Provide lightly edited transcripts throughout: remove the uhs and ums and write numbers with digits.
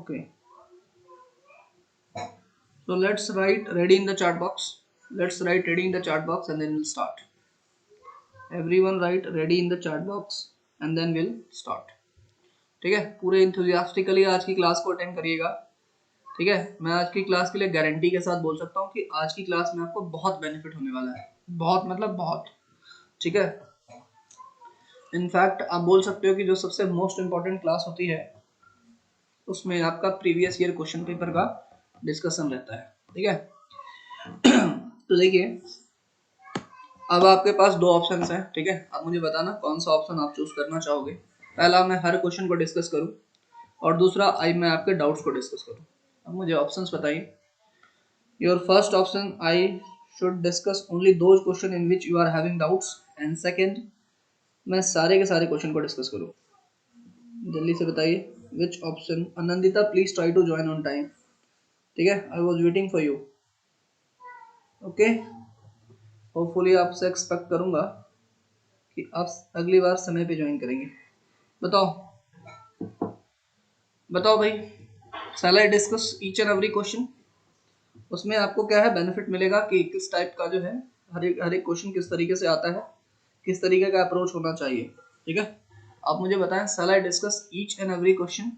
Okay, so let's write ready in the chat box. Let's write ready in the chat box and then we'll start. Everyone write ready in the chat box and then we'll start. ठीक है, पूरे इंथुजियास्टिकली आज की class को attend करिएगा। ठीक है, मैं आज की क्लास के लिए गारंटी के साथ बोल सकता हूँ कि आज की क्लास में आपको बहुत बेनिफिट होने वाला है, बहुत मतलब बहुत। ठीक है, इनफैक्ट आप बोल सकते हो कि जो सबसे मोस्ट इम्पोर्टेंट क्लास होती है उसमें आपका प्रीवियस ईयर क्वेश्चन पेपर का डिस्कशन रहता है। ठीक है, तो देखिए अब आपके पास दो ऑप्शन हैं। ठीक है, आप मुझे बताना कौन सा ऑप्शन आप चूज करना चाहोगे। पहला मैं हर क्वेश्चन को डिस्कस करूं और दूसरा मैं आपके डाउट्स को डिस्कस करूं। अब मुझे ऑप्शंस बताइए। Your first option, I should discuss only those question in which you are having doubts, and second, मैं सारे के सारे क्वेश्चन को डिस्कस करूं। जल्दी से बताइए which option. Anandita please try to join on time. ठीक है, I was waiting for you. Okay, hopefully आपसे एक्सपेक्ट करूंगा कि आप अगली बार समय पे ज्वाइन करेंगे। बताओ बताओ भाई, shall I discuss each and every question. उसमें आपको क्या है बेनिफिट मिलेगा कि किस टाइप का जो है हर एक क्वेश्चन किस तरीके से आता है, किस तरीके का अप्रोच होना चाहिए। ठीक है, आप मुझे बताएं shall I discuss each and every question,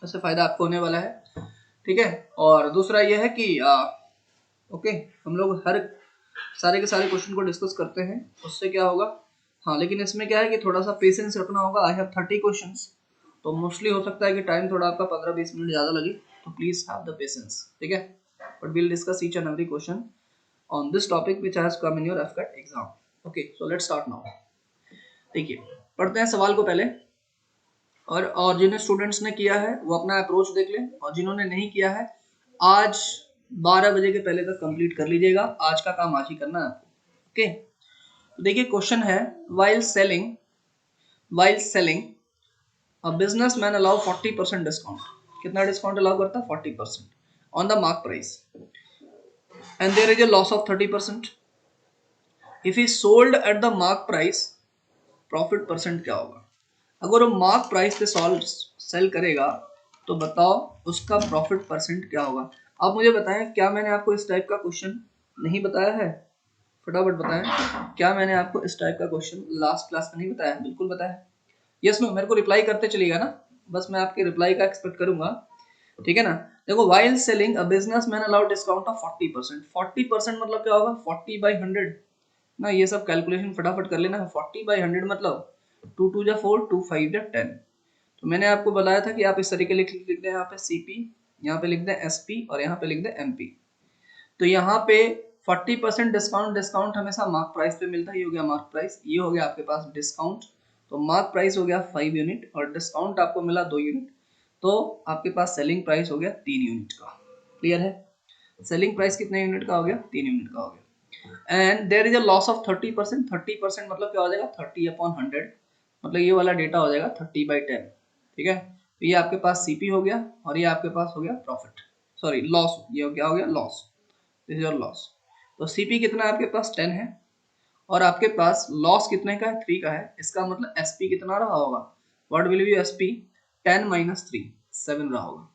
उससे फायदा आपको होने वाला है। ठीक है, और दूसरा यह है कि ओके हम लोग हर सारे के सारे क्वेश्चन को डिस्कस करते हैं, उससे क्या होगा। हाँ, लेकिन इसमें क्या है कि थोड़ा सा पेशेंस रखना होगा। आई हैव 30 क्वेश्चंस, तो मोस्टली हो सकता है कि टाइम थोड़ा आपका 15-20 मिनट ज़्यादा लगे, तो प्लीज हैव द पेशेंस। ठीक है, but we'll discuss each and every question on this topic which has come in your AFCAT exam. Okay, so let's start now. देखिए पढ़ते हैं सवाल को पहले, और जिन्हें स्टूडेंट्स ने किया है वो अपना अप्रोच देख लें, और जिन्होंने नहीं किया है आज 12 बजे के पहले तक कंप्लीट कर लीजिएगा। आज का काम आज ही करना है आपको। ओके, तो देखिए क्वेश्चन है, while selling a businessman allow 40% discount. कितना डिस्काउंट अलाउ करता है? 40% on the mark price, and there is a loss of 30%। If he sold at the mark price, profit percent क्या होगा? अगर वो मार्क प्राइस पे सेल करेगा तो बताओ उसका प्रॉफिट परसेंट क्या होगा। आप मुझे बताएं, क्या मैंने आपको इस टाइप का क्वेश्चन नहीं बताया है? फटाफट बताएं, क्या मैंने आपको इस टाइप का क्वेश्चन लास्ट क्लास में नहीं बताया? बिल्कुल बताया। यस नो, मेरे को रिप्लाई करते चलिएगा ना, बस मैं आपके रिप्लाई का एक्सपेक्ट करूंगा। ठीक है ना, देखो while selling a businessman allowed discount of 40%। 40% मतलब क्या होगा? 40/100 ना, ये सब कैलकुलेशन फटाफट कर लेना। 40/100 मतलब 2 2 जा 4, 2 5 जा 10। तो मैंने आपको बताया था कि आप इस तरीके लिख दें, यहाँ पे सीपी, यहाँ पे लिख दें एसपी और यहाँ पे लिख दें एमपी। तो यहाँ पे 40% डिस्काउंट हमेशा मार्क प्राइस पे मिलता है। ये हो गया मार्क प्राइस, ये हो गया आपके पास डिस्काउंट। तो मार्क प्राइस हो गया 5 यूनिट और डिस्काउंट आपको मिला 2 यूनिट, तो आपके पास सेलिंग प्राइस हो गया 3 यूनिट का। क्लियर है? सेलिंग प्राइस कितने यूनिट का हो गया? 3 यूनिट का हो गया। And there is a loss of 30%। 30% मतलब क्या हो जाएगा? 30/100, मतलब ये वाला डेटा हो जाएगा 30/10। ठीक है, तो ये आपके पास सीपी हो गया और ये आपके पास हो गया प्रॉफिट, सॉरी लॉस। ये क्या हो गया? Loss. This is your loss. तो सीपी कितना है आपके पास? 10 है, और आपके पास लॉस कितने का है? 3 का है। इसका मतलब एसपी कितना रहा होगा? What will be SP? 10 - 3, 7 रहा होगा।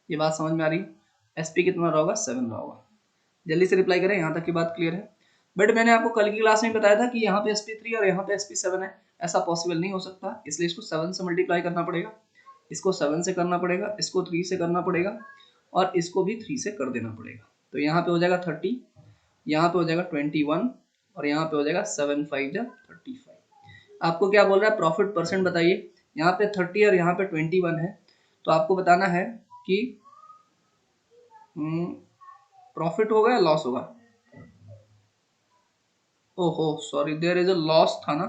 ये बात समझ में आ रही है? एसपी कितना रहा होगा? 7 रहा होगा। जल्दी से रिप्लाई करें, यहाँ तक की बात क्लियर है? बट मैंने आपको कल की क्लास में बताया था कि यहाँ पे sp3 और यहाँ पे sp7 है। ऐसा पॉसिबल नहीं हो सकता, इसलिए इसको 7 से मल्टीप्लाई करना पड़ेगा, इसको 7 से करना पड़ेगा, इसको 3 से करना पड़ेगा और इसको भी 3 से कर देना पड़ेगा। तो यहाँ पे हो जाएगा 30, यहाँ पे हो जाएगा 21 और यहाँ पे हो जाएगा 7 5 जा 35। आपको क्या बोल रहा है? प्रॉफिट परसेंट बताइए। यहाँ पे 30 और यहाँ पे 21 है, तो आपको बताना है कि प्रॉफिट होगा या लॉस होगा? ओहो sorry, there is a loss था ना।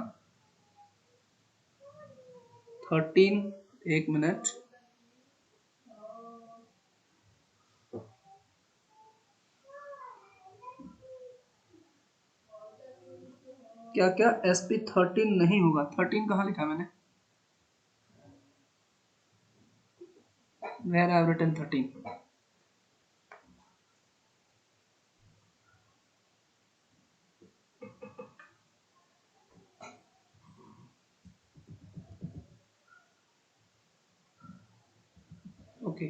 13, एक मिनट, क्या क्या SP13 नहीं होगा? 13 कहाँ लिखा मैंने? Where I have written 13? Okay,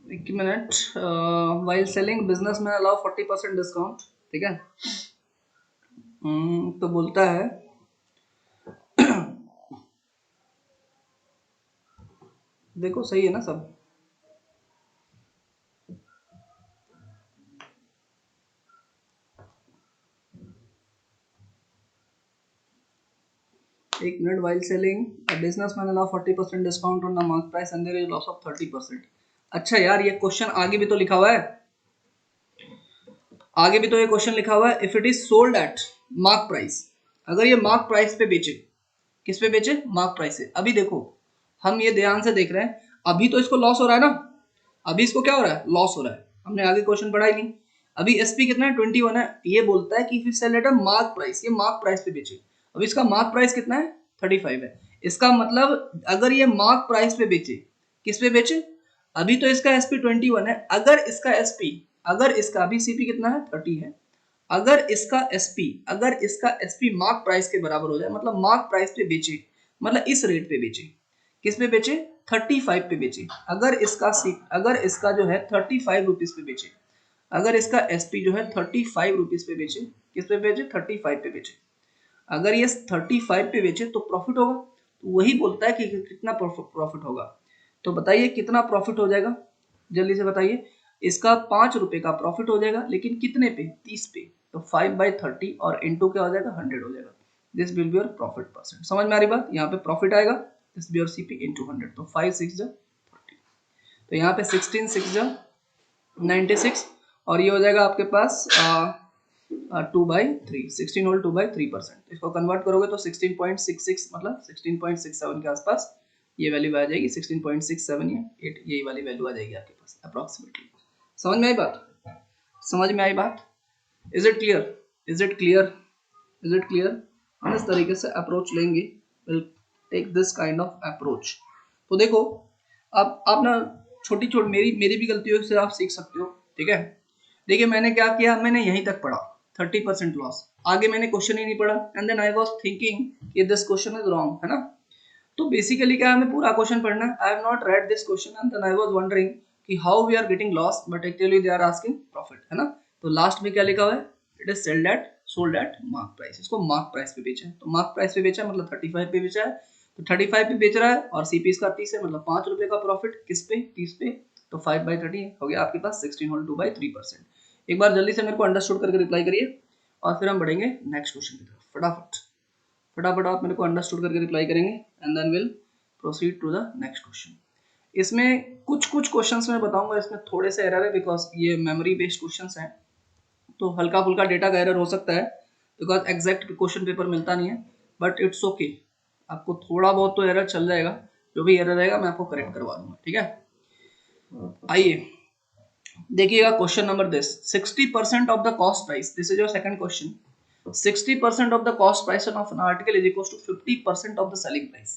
एक मिनट। वाइल सेलिंग बिजनेस में अलाउ 40% डिस्काउंट, ठीक है। तो बोलता है देखो सही है ना सब? एक minute. While selling businessman allow 40% discount on the mark price and there is loss of 30%। अच्छा यार, ये क्वेश्चन आगे भी तो लिखा हुआ है, आगे भी तो ये क्वेश्चन लिखा हुआ है, if it is sold at mark price, अगर ये मार्क प्राइस पे बेचे, किस पे बेचे? मार्क प्राइस से। अभी देखो, हम ये ध्यान से देख रहे हैं, अभी तो इसको लॉस हो रहा है ना, अभी इसको क्या हो रहा है? लॉस हो रहा है। हमने आगे क्वेश्चन पढ़ा ही नहीं। अभी एसपी कितना है? 21 है। ये बोलता है कि if sell at a mark price, ये मार्क प्राइस पे बेचे। अब इसका मार्क प्राइस कितना है? 35 है। इसका मतलब अगर ये मार्क प्राइस पे बेचे, किस पे बेचे? अभी तो इसका एसपी 21 है, अगर इसका एसपी, अगर इसका अभी सीपी कितना है? 30 है। अगर इसका एसपी मार्क प्राइस के बराबर हो जाए, मतलब मार्क प्राइस पे बेचे, मतलब इस रेट पे बेचे, किस पे बेचे? 35 पे बेचे। अगर इसका जो है 35 रुपीज पे बेचे, अगर इसका एसपी जो है 35 रुपीज पे बेचे, किस पे बेचे? 35 पे बेचे। अगर ये 35 पे बेचे तो प्रॉफिट होगा, तो वही बोलता है कि कितना प्रॉफिट होगा। तो बताइए कितना प्रॉफिट हो जाएगा, जल्दी से बताइए। इसका 5 रुपए का प्रॉफिट हो जाएगा, लेकिन कितने पे? 30 पे। तो 5/30 और इंटू क्या हो जाएगा? 100 हो जाएगा। This will be your profit percent. समझ में आ रही बात? यहाँ पे प्रॉफिट आएगा, this be your CP into 100। तो 5 6 जा 30, तो यहाँ पे 16 6 जा 96, और ये हो जाएगा आपके पास 2/3, 16 होल 2/3%। इसको कन्वर्ट करोगे तो 16.66, मतलब 16.67 के आसपास ये वैल्यू आ जाएगी। 16.67 या 8, यही वाली वैल्यू आ जाएगी आपके पास अप्रोक्सीमेटली। समझ में आई बात? समझ में आई बात? Is it clear? Is it clear? Is it clear? हम इस तरीके से अप्रोच लेंगे, will take this kind of approach. तो देखो, आप ना छोटी छोटी मेरी मेरी भी गलतियों से आप सीख सकते हो, ठीक है। देखिए मैंने क्या किया, मैंने यहीं तक पढ़ा 30% लॉस, आगे मैंने क्वेश्चन ही नहीं पढ़ा, and then I was thinking कि दिस क्वेश्चन इज रॉन्ग, है ना। तो बेसिकली क्या हमें पूरा क्वेश्चन पढ़ना है। I have not read this question and then I was wondering कि how we are getting loss, but actually they are asking profit, है ना। तो लास्ट में क्या लिखा हुआ है? It is sold at mark price. इसको मार्क प्राइस पे बेचा है, तो मार्क प्राइस पे बेचा है मतलब 35 पे बेचा है, तो 35 पे बेच रहा है, और सीपी इसका 30 है, मतलब 5 रुपए का प्रॉफिट किस पे? 30 पे। तो 5/30 हो गया आपके पास 16 होल 2/3%। एक बार जल्दी से मेरे को अंडरस्टूड करके रिप्लाई करिए, और फिर हम बढ़ेंगे नेक्स्ट क्वेश्चन की तरफ। फटाफट फटाफट आप मेरे को अंडरस्टूड करके रिप्लाई करेंगे, and then will proceed to the next question. इसमें कुछ कुछ क्वेश्चंस मैं बताऊंगा, इसमें थोड़े से एरर है, बिकॉज ये मेमोरी बेस्ड क्वेश्चंस हैं, तो हल्का फुल्का डेटा का एरर हो सकता है, बिकॉज एग्जैक्ट क्वेश्चन पेपर मिलता नहीं है, बट इट्स ओके, आपको थोड़ा बहुत तो एरर चल जाएगा, जो भी एरर रहेगा मैं आपको करेक्ट करवा दूंगा, ठीक है। आइए देखिएगा question number this, 60% of the cost price, this is your second question. 60% of the cost price of an article is equals to 50% of the selling price।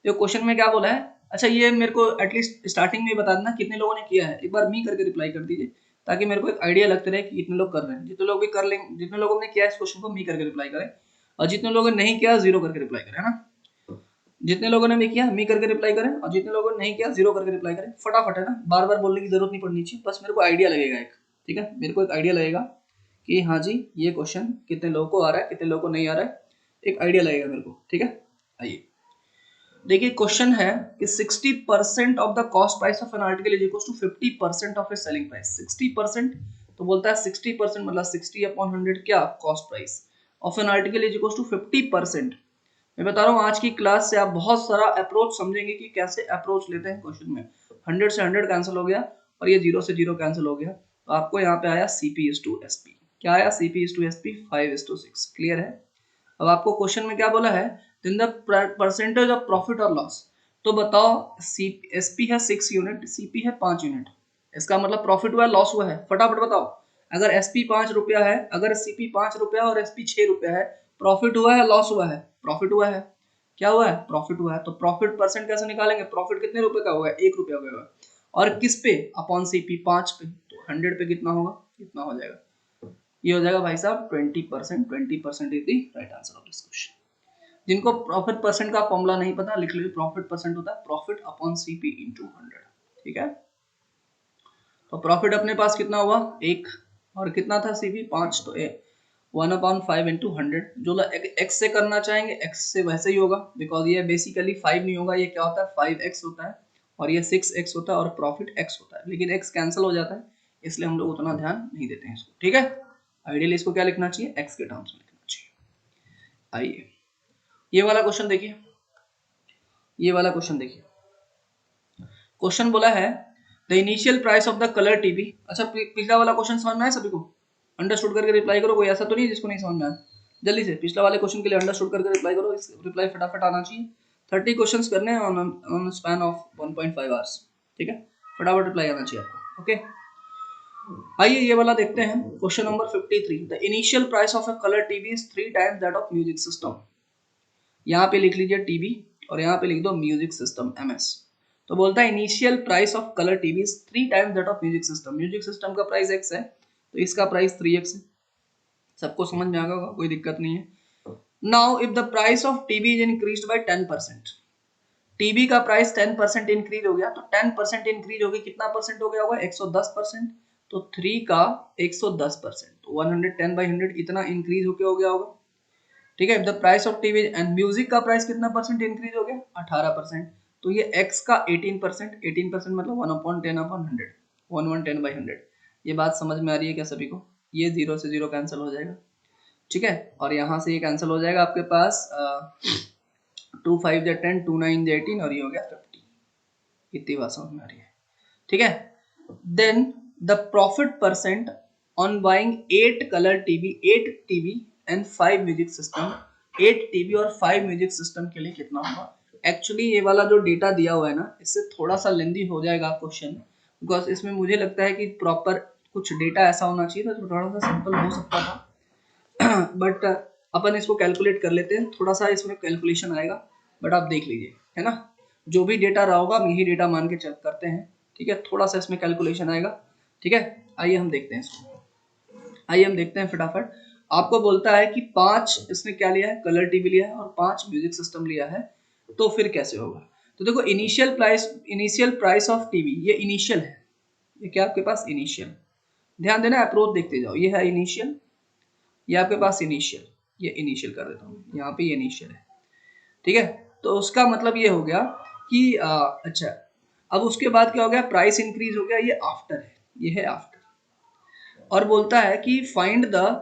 तो क्वेश्चन में क्या बोला है? अच्छा ये मेरे को एटलीस्ट स्टार्टिंग में बता देना कितने लोगों ने किया है, एक बार मी करके रिप्लाई कर दीजिए, ताकि मेरे को एक आइडिया लगते रहे कि कितने लोग कर रहे हैं। जितने लोग भी कर लेंगे, जितने लोगों ने किया इस क्वेश्चन को मी करके रिप्लाई करें, और जितने लोगों ने नहीं किया जीरो करके रिप्लाई करें, है ना। जितने लोगों ने भी किया मी करके रिप्लाई करें, और जितने लोगों ने नहीं किया जीरो करके रिप्लाई करें। फटाफट, है ना, बार बार बोलने की जरूरत नहीं पड़नी चाहिए, बस मेरे को आइडिया लगेगा एक, ठीक है, मेरे को एक आइडिया लगेगा कि हाँ जी ये क्वेश्चन कितने लोगों को आ रहा है, कितने लोगों को नहीं आ रहा है, एक आइडिया लगेगा मेरे को, ठीक है। आइए देखिए क्वेश्चन है कि 60% of the cost price of an article is equal to 50% of a selling price. 60%, तो बोलता है 60% मतलब 60/100 क्या? Cost price of an article is equal to 50%। मैं बता रहा हूँ आज की क्लास से आप बहुत सारा अप्रोच समझेंगे कि कैसे अप्रोच लेते हैं क्वेश्चन में। 100 से 100 कैंसिल हो गया, और ये 0 से 0 कैंसिल हो गया, तो आपको यहाँ पे आया CP is to SP। क्या आया? CP is to SP 5:6। Clear है? अब आपको क्वेश्चन में क्या बोला है? In the percentage of profit और लॉस। तो बताओ, SP है 6 यूनिट, CP है 5 यूनिट, इसका मतलब प्रॉफिट हुआ है लॉस हुआ है? फटाफट बताओ। अगर SP 5 रुपया है, अगर CP 5 रुपया और SP 6 रुपया है, प्रॉफिट हुआ है लॉस हुआ है? प्रॉफिट हुआ है। क्या हुआ है? प्रॉफिट हुआ है। तो प्रॉफिट परसेंट कैसे निकालेंगे? प्रॉफिट कितने रुपए का होगा? 1 रुपया होगा, और किस पे? अपॉन CP 5 पे, तो 100 पे कितना होगा? कितना हो जाएगा? ये हो जाएगा भाई साहब 20%। 20% is the right answer of this question. जिनको प्रॉफिट परसेंट का फॉर्मूला नहीं पता, लिख लीजिए, प्रॉफिट परसेंट होता है प्रॉफिट अपॉन CP इंटू 100, ठीक है। तो प्रॉफिट अपने पास कितना हुआ 1, और कितना था सीपी 5, तो 1/5 इंटू 100। जो एक्स से करना चाहेंगे एक्स से वैसे ही होगा, बिकॉज ये बेसिकली 5 नहीं होगा, ये क्या होता है 5x होता है, और ये 6x होता है, और प्रॉफिट x होता है, लेकिन x कैंसिल हो जाता है, इसलिए हम लोग उतना ध्यान नहीं देते हैं इसको। ठीक है, आइडियली इसको क्या लिखना चाहिए, x के टर्म्स में लिखना चाहिए। आइए ये वाला क्वेश्चन देखिए, ये वाला क्वेश्चन देखिए। क्वेश्चन बोला है the initial price of the colour TV. अच्छा पिछला वाला क्वेश्चन समझ में आया सभी को? अंडरस्टूड करके रिप्लाई करो, कोई ऐसा तो नहीं है जिसको नहीं समझ में आया। जल्दी से पिछला वाले क्वेश्चन के लिए अंडरस्टूड करके रिप्लाई करो, इस रिप्लाई फटाफट आना चाहिए। 30 क्वेश्चंस करने हैं ऑन स्पैन ऑफ 1.5 आवर्स। ठीक है, फटाफट रिप्लाई आना चाहिए आपको। ओके, आइए ये वाला देखते हैं। Question number 53, the initial price of a colour TV is 3 times that of music system. यहाँ पे लिख लीजिए टीवी और यहाँ पे लिख दो म्यूजिक सिस्टम MS। तो बोलता है initial price of colour TV is 3 times that of music system. Music system का प्राइस x है, तो इसका प्राइस 3x है। सबको समझ में आ गया होगा, कोई दिक्कत नहीं है। Now if the price of TV is increased by 10%, TV का प्राइस 10% इंक्रीज हो गया, तो 10% इंक्रीज हो गया, कितना परसेंट हो गया होगा 110%। तो 3 का 110%, तो 110/100 इतना इंक्रीज होके हो गया होगा। ठीक है, the price of TV and music का प्राइस कितना परसेंट इंक्रीज हो गया 18%। तो ये x का 18%, 18% मतलब 1/10/100, 1/10/100। ये बात समझ में आ रही है क्या सभी को? ये 0 से 0 कैंसिल हो जाएगा। ठीक है, और यहाँ से ये कैंसिल हो जाएगा आपके पास 2 5 10, 2 9 18, और ये हो गया 50। इतनी बात समझ में आ रही है? ठीक है, then the profit percent on buying 8 colour TV, 8 TV and 5 music system, 8 TV और 5 म्यूजिक सिस्टम के लिए कितना होगा? एक्चुअली ये वाला जो डेटा दिया हुआ है ना, इससे थोड़ा सा लेंदी हो जाएगा क्वेश्चन, बिकॉज इसमें मुझे लगता है कि प्रॉपर कुछ डेटा ऐसा होना चाहिए था जो थोड़ा सा सिंपल हो सकता था। बट अपन इसको कैलकुलेट कर लेते हैं, थोड़ा सा इसमें कैलकुलेशन आएगा, बट आप देख लीजिए, है ना। जो भी डेटा रहा होगा हम यही डेटा मान के चेक करते हैं। ठीक है, थोड़ा सा इसमें कैलकुलेशन आएगा। ठीक है, आइए हम देखते हैं इसको, आइए हम देखते हैं फटाफट। आपको बोलता है कि 5 इसने क्या लिया है, कलर टीवी लिया है, और 5 म्यूजिक सिस्टम लिया है, तो फिर कैसे होगा? तो देखो इनिशियल प्राइस ऑफ टीवी, ये इनिशियल है, ये क्या आपके पास इनिशियल, ध्यान देना अप्रोच देखते जाओ, ये है इनिशियल, ये आपके पास इनिशियल, ये इनिशियल कर देता हूँ, यहाँ पे ये इनिशियल है। ठीक है, तो उसका मतलब ये हो गया कि अच्छा, अब उसके बाद क्या हो गया, प्राइस इंक्रीज हो गया, ये आफ्टर है, ये है आफ्टर। और बोलता है कि find the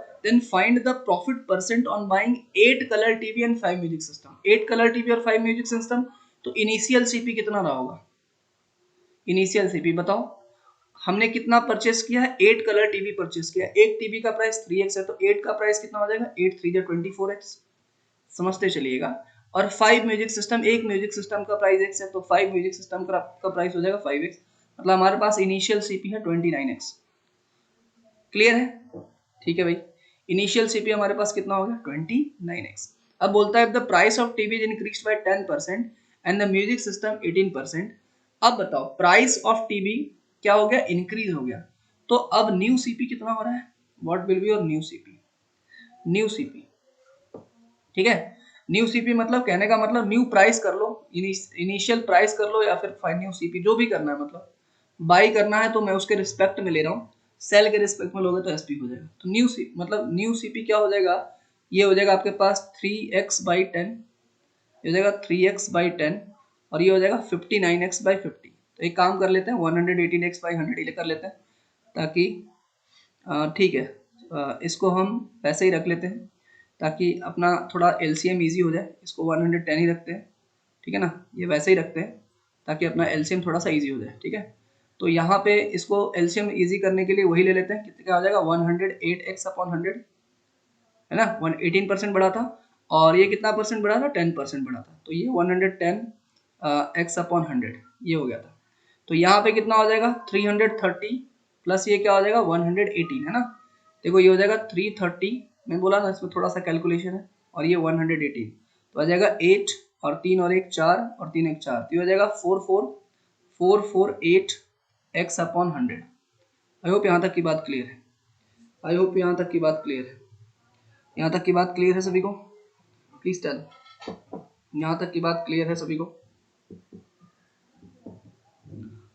profit percent on buying 8 colour TV and 5 music system. 8 colour TV और 5 म्यूजिक सिस्टम, तो इनिशियल सीपी कितना रहा होगा? इनिशियल सीपी बताओ, हमने कितना परचेस किया है, 8 कलर टीवी परचेस किया, एक टीवी का प्राइस 3x है, तो 8 का प्राइस कितना हो जाएगा, 8 3 24x, समझते चलिएगा। और 5 म्यूजिक सिस्टम, एक म्यूजिक सिस्टम का प्राइस x है, तो 5 म्यूजिक सिस्टम का प्राइस हो जाएगा 5x, मतलब हमारे पास इनिशियल सीपी है 29x। क्लियर है? ठीक है भाई, इनिशियल सीपी हमारे पास कितना हो गया 29x। अब बोलता है the price of TV increase by 10% and the music system 18%। अब बताओ प्राइस ऑफ टीवी क्या हो गया, इंक्रीज हो गया, तो अब न्यू सीपी कितना हो रहा है, what will be your new CP? New CP, ठीक है, न्यू सीपी मतलब कहने का मतलब न्यू प्राइस कर लो, इनिशियल प्राइस कर लो, या फिर न्यू सीपी, जो भी करना है, मतलब बाई करना है तो मैं उसके रिस्पेक्ट में ले रहा हूँ, सेल के रिस्पेक्ट में लोगे तो एसपी हो जाएगा। तो न्यू सी मतलब न्यू सीपी क्या हो जाएगा, ये हो जाएगा आपके पास 3x/10, ये हो जाएगा 3x/10, और ये हो जाएगा 59x/50। तो एक काम कर लेते हैं 118x/100 कर लेते हैं, ताकि ठीक है, इसको हम वैसे ही रख लेते हैं ताकि अपना थोड़ा एलसीएम इजी हो जाए, इसको 110 ही रखते हैं। ठीक है ना, ये वैसे ही रखते हैं ताकि अपना एलसीएम थोड़ा सा इजी हो जाए। ठीक है, तो यहाँ पे इसको एलसीएम इजी करने के लिए वही ले लेते हैं, कितने का हो जाएगा 108x/100, है ना, 18% बढ़ा था, और ये कितना परसेंट बढ़ा था, 10% बढ़ा था, तो ये 110x/100 ये हो गया था। तो यहाँ पे कितना हो जाएगा 330 प्लस ये क्या हो जाएगा 118, है ना। देखो ये हो जाएगा 330, मैं बोला ना इसमें थोड़ा सा कैलकुलेशन है, और ये 118, तो आ जाएगा 8 और 3 और 1 4 और 3 1 4, तो ये हो जाएगा 44448x/100। आई होप यहाँ तक की बात क्लियर है, आई होप यहाँ तक की बात क्लियर है, यहाँ तक की बात क्लियर है सभी को? प्लीज टेल, यहाँ तक की बात क्लियर है सभी को?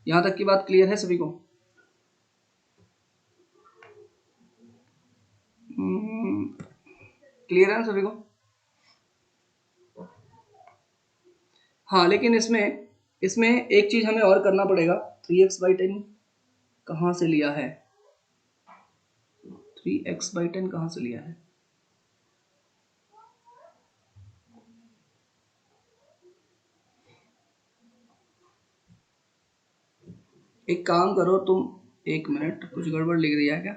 यहाँ तक की बात क्लियर है सभी को? क्लियर है ना सभी को? हाँ, लेकिन इसमें इसमें एक चीज हमें और करना पड़ेगा। 3x/10 कहाँ से लिया है? 3x/10 कहाँ से लिया है? एक काम करो तुम, 1 मिनट, कुछ गड़बड़ लिख दिया है क्या?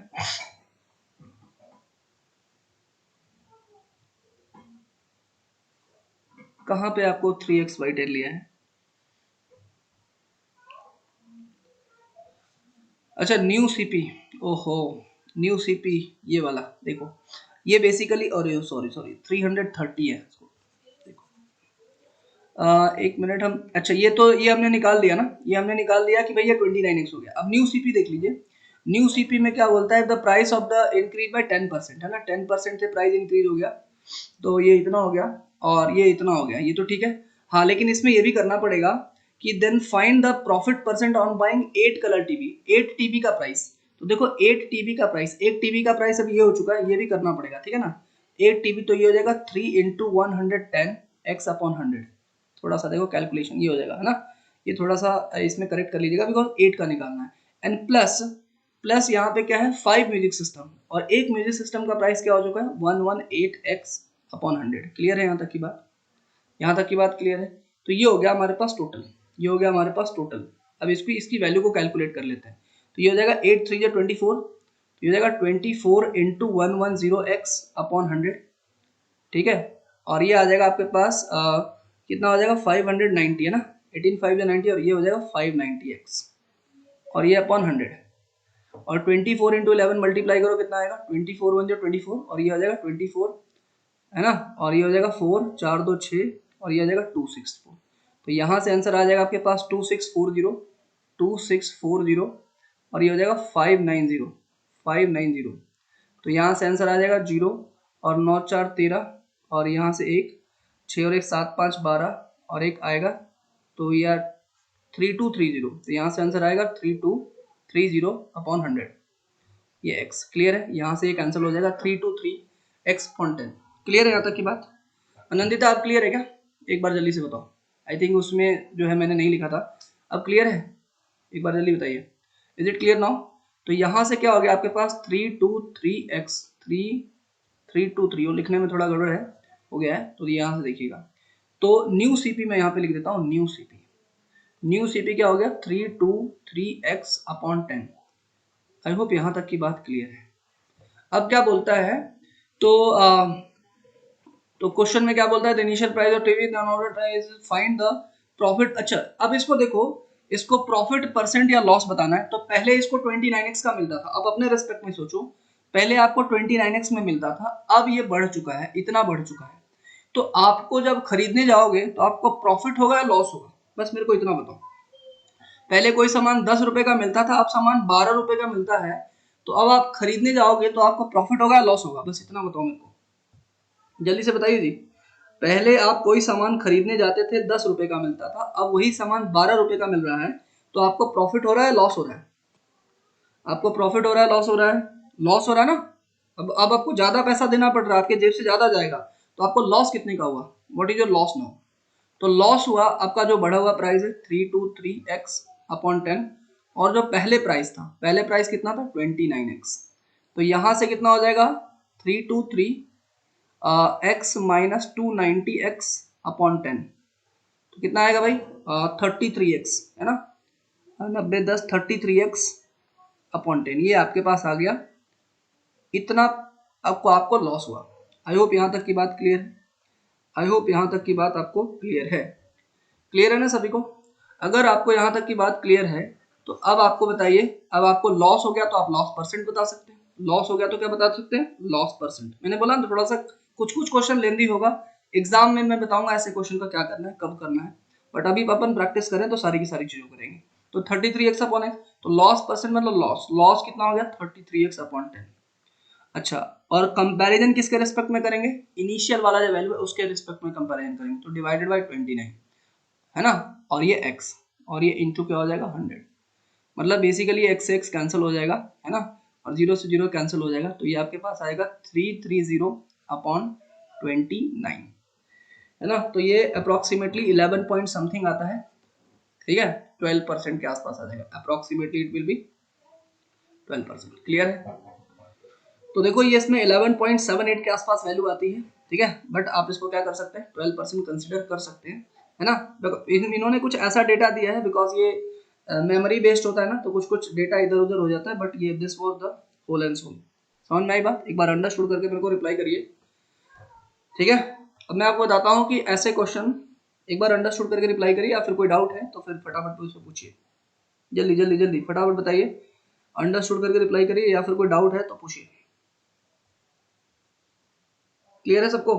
कहाँ पे आपको 3x/10 लिया है? अच्छा, न्यू सीपी। ओहो, न्यू सीपी, ये वाला देखो, ये बेसिकली, और सॉरी सॉरी 330 है इसको। देखो 1 मिनट, हम अच्छा ये हमने निकाल दिया ना, ये हमने निकाल दिया कि भैया 29x हो गया। अब न्यू सीपी देख लीजिए, न्यू सीपी में क्या बोलता है, the price of the increase by 10%, है ना, 10% से प्राइस इंक्रीज हो गया, तो ये इतना हो गया और ये इतना हो गया, ये तो ठीक है। हाँ, लेकिन इसमें ये भी करना पड़ेगा कि then find the profit percent on buying 8 colour TV, 8 TV का प्राइस। तो देखो 8 टीबी का प्राइस, 1 टीबी का प्राइस अब ये हो चुका है, ये भी करना पड़ेगा, ठीक है ना। 8 टीबी तो ये हो जाएगा 3 इंटू 110 एक्स अपॉन 100। थोड़ा सा देखो कैलकुलेशन ये हो जाएगा, है ना, ये थोड़ा सा इसमें करेक्ट कर लीजिएगा बिकॉज 8 का निकालना है। एंड प्लस प्लस यहाँ पे क्या है, 5 म्यूजिक सिस्टम, और एक म्यूजिक सिस्टम का प्राइस क्या हो चुका है, 118 एक्स अपॉन 100। क्लियर है यहाँ तक की बात? यहाँ तक की बात क्लियर है? तो ये हो गया हमारे पास टोटल, ये हो गया हमारे पास टोटल। अब इसकी वैल्यू को कैलकुलेट कर लेते हैं। तो ये हो जाएगा 8 3 24, तो ये हो जाएगा 24 इंटू 110 एक्स अपॉन 100, ठीक है। और ये आ जाएगा आपके पास कितना हो जाएगा, 590, है ना, 18 5 90, और ये हो जाएगा 590 एक्स, और ये अपॉन 100। और 24 इंटू 11 मल्टीप्लाई करो, कितना आएगा, 24 1 24, और ये हो जाएगा 24, है ना, और ये हो जाएगा 4 4 2 6, और ये हो जाएगा 264। तो यहाँ से आंसर आ जाएगा आपके पास 2640, 2640, और ये हो जाएगा 590, 590। तो यहाँ से आंसर आ जाएगा 0, और 9 4 13, और यहाँ से 1 6 और 1 7 5 12, और एक आएगा, तो ये 3230। तो यहाँ से आंसर आएगा 3230 अपॉन 100, ये x। क्लियर है? यहाँ से ये कैंसिल हो जाएगा, 323 x अपॉन 10। क्लियर है यहाँ तक की बात? आनंदिता आप क्लियर है क्या? एक बार जल्दी से बताओ, आई थिंक उसमें जो है मैंने नहीं लिखा था। अब क्लियर है? एक बार जल्दी बताइए, इज इट क्लियर नाउ? तो यहाँ से क्या हो गया आपके पास, 323x, 323, और लिखने में थोड़ा गड़बड़ है, हो गया है, तो यहाँ से देखिएगा। तो न्यू सीपी मैं यहाँ पे लिख देता हूँ, न्यू सीपी, न्यू सीपी क्या हो गया, 323x अपॉन 10। आई होप यहाँ तक की बात क्लियर है। अब क्या बोलता है, तो तो क्वेश्चन में क्या बोलता है, the initial price of TV price, find the profit. अच्छा, अब इसको देखो, इसको प्रॉफिट परसेंट या लॉस बताना है, तो पहले इसको 29x का मिलता था। अब अपने रेस्पेक्ट में सोचो, पहले आपको 29x में मिलता था, अब ये बढ़ चुका है, इतना बढ़ चुका है। तो आपको जब खरीदने जाओगे तो आपको प्रॉफिट होगा या लॉस होगा, बस मेरे को इतना बताओ। पहले कोई सामान 10 रुपए का मिलता था, अब सामान 12 रुपए का मिलता है, तो अब आप खरीदने जाओगे तो आपको प्रॉफिट होगा या लॉस होगा, बस इतना बताओ मेरे को, जल्दी से बताइए जी। पहले आप कोई सामान खरीदने जाते थे, 10 रुपए का मिलता था, अब वही सामान 12 रुपए का मिल रहा है, तो आपको प्रॉफिट हो रहा है, लॉस हो रहा है? आपको प्रॉफिट हो रहा है, लॉस हो रहा है? लॉस हो रहा है ना। अब आपको ज्यादा पैसा देना पड़ रहा है, आपके जेब से ज्यादा जाएगा, तो आपको लॉस कितने का हुआ, what is your loss now? तो लॉस हुआ आपका जो बढ़ा हुआ प्राइस है 323x अपॉन 10, और जो पहले प्राइस था, पहले प्राइस कितना था, 29x। तो यहां से कितना हो जाएगा, 323 x माइनस 290x अपॉन 10, तो कितना आएगा भाई, 33x, है ना, 90 10 33x अपॉन 10, ये आपके पास आ गया, इतना आपको आपको लॉस हुआ। आई होप यहाँ तक की बात क्लियर है, आई होप यहाँ तक की बात आपको क्लियर है। क्लियर है ना सभी को? अगर आपको यहाँ तक की बात क्लियर है, तो अब आपको बताइए, अब आपको लॉस हो गया तो आप लॉस परसेंट बता सकते हैं, लॉस हो गया तो क्या बता सकते हैं, लॉस परसेंट। मैंने बोला ना थोड़ा सा कुछ कुछ क्वेश्चन लेंदी होगा, एग्जाम में मैं बताऊंगा ऐसे क्वेश्चन का क्या करना है, कब करना है, बट अभी अपन प्रैक्टिस करें तो सारी की सारी चीजों करेंगे। तो 33x अपॉन एक्स, तो लॉस परसेंट मतलब लॉस, लॉस कितना हो गया, 33x अपॉन 10। अच्छा, और कंपैरिजन किसके रिस्पेक्ट में करेंगे, इनिशियल वाला जो वैल्यू है उसके रिस्पेक्ट में कंपैरिजन करेंगे, तो डिवाइडेड बाय 29, है ना, और ये x, और ये इंटू क्या हो जाएगा, 100। मतलब बेसिकली x से x कैंसिल हो जाएगा, है ना, और 0 से 0 कैंसिल हो जाएगा, तो ये आपके पास आएगा 330 अपॉन 29, है ना। तो ये अप्रोक्सीमेटली 11 पॉइंट समथिंग आता है, ठीक है, 12% के आसपास आ जाएगा approximately, it will be 12%। Clear है। तो देखो ये इसमें 11.78 के आसपास वैल्यू आती है, ठीक है, बट आप इसको क्या कर सकते हैं, 12% कंसिडर कर सकते हैं, है ना। इन्होंने कुछ ऐसा डेटा दिया है, बिकॉज ये मेमोरी बेस्ड होता है ना, तो कुछ कुछ डेटा इधर उधर हो जाता है, बट ये this was the whole and sole. समझ में आई बात। एक बार अंडरस्टूड करके मेरे को रिप्लाई करिए, ठीक है। अब मैं आपको बताता हूँ कि ऐसे क्वेश्चन एक बार अंडरस्टूड करके रिप्लाई करिए, या फिर कोई डाउट है तो फिर फटाफट उससे पूछिए, जल्दी जल्दी जल्दी फटाफट बताइए। अंडरस्टूड करके रिप्लाई करिए, या फिर कोई डाउट है तो पूछिए। क्लियर है सबको?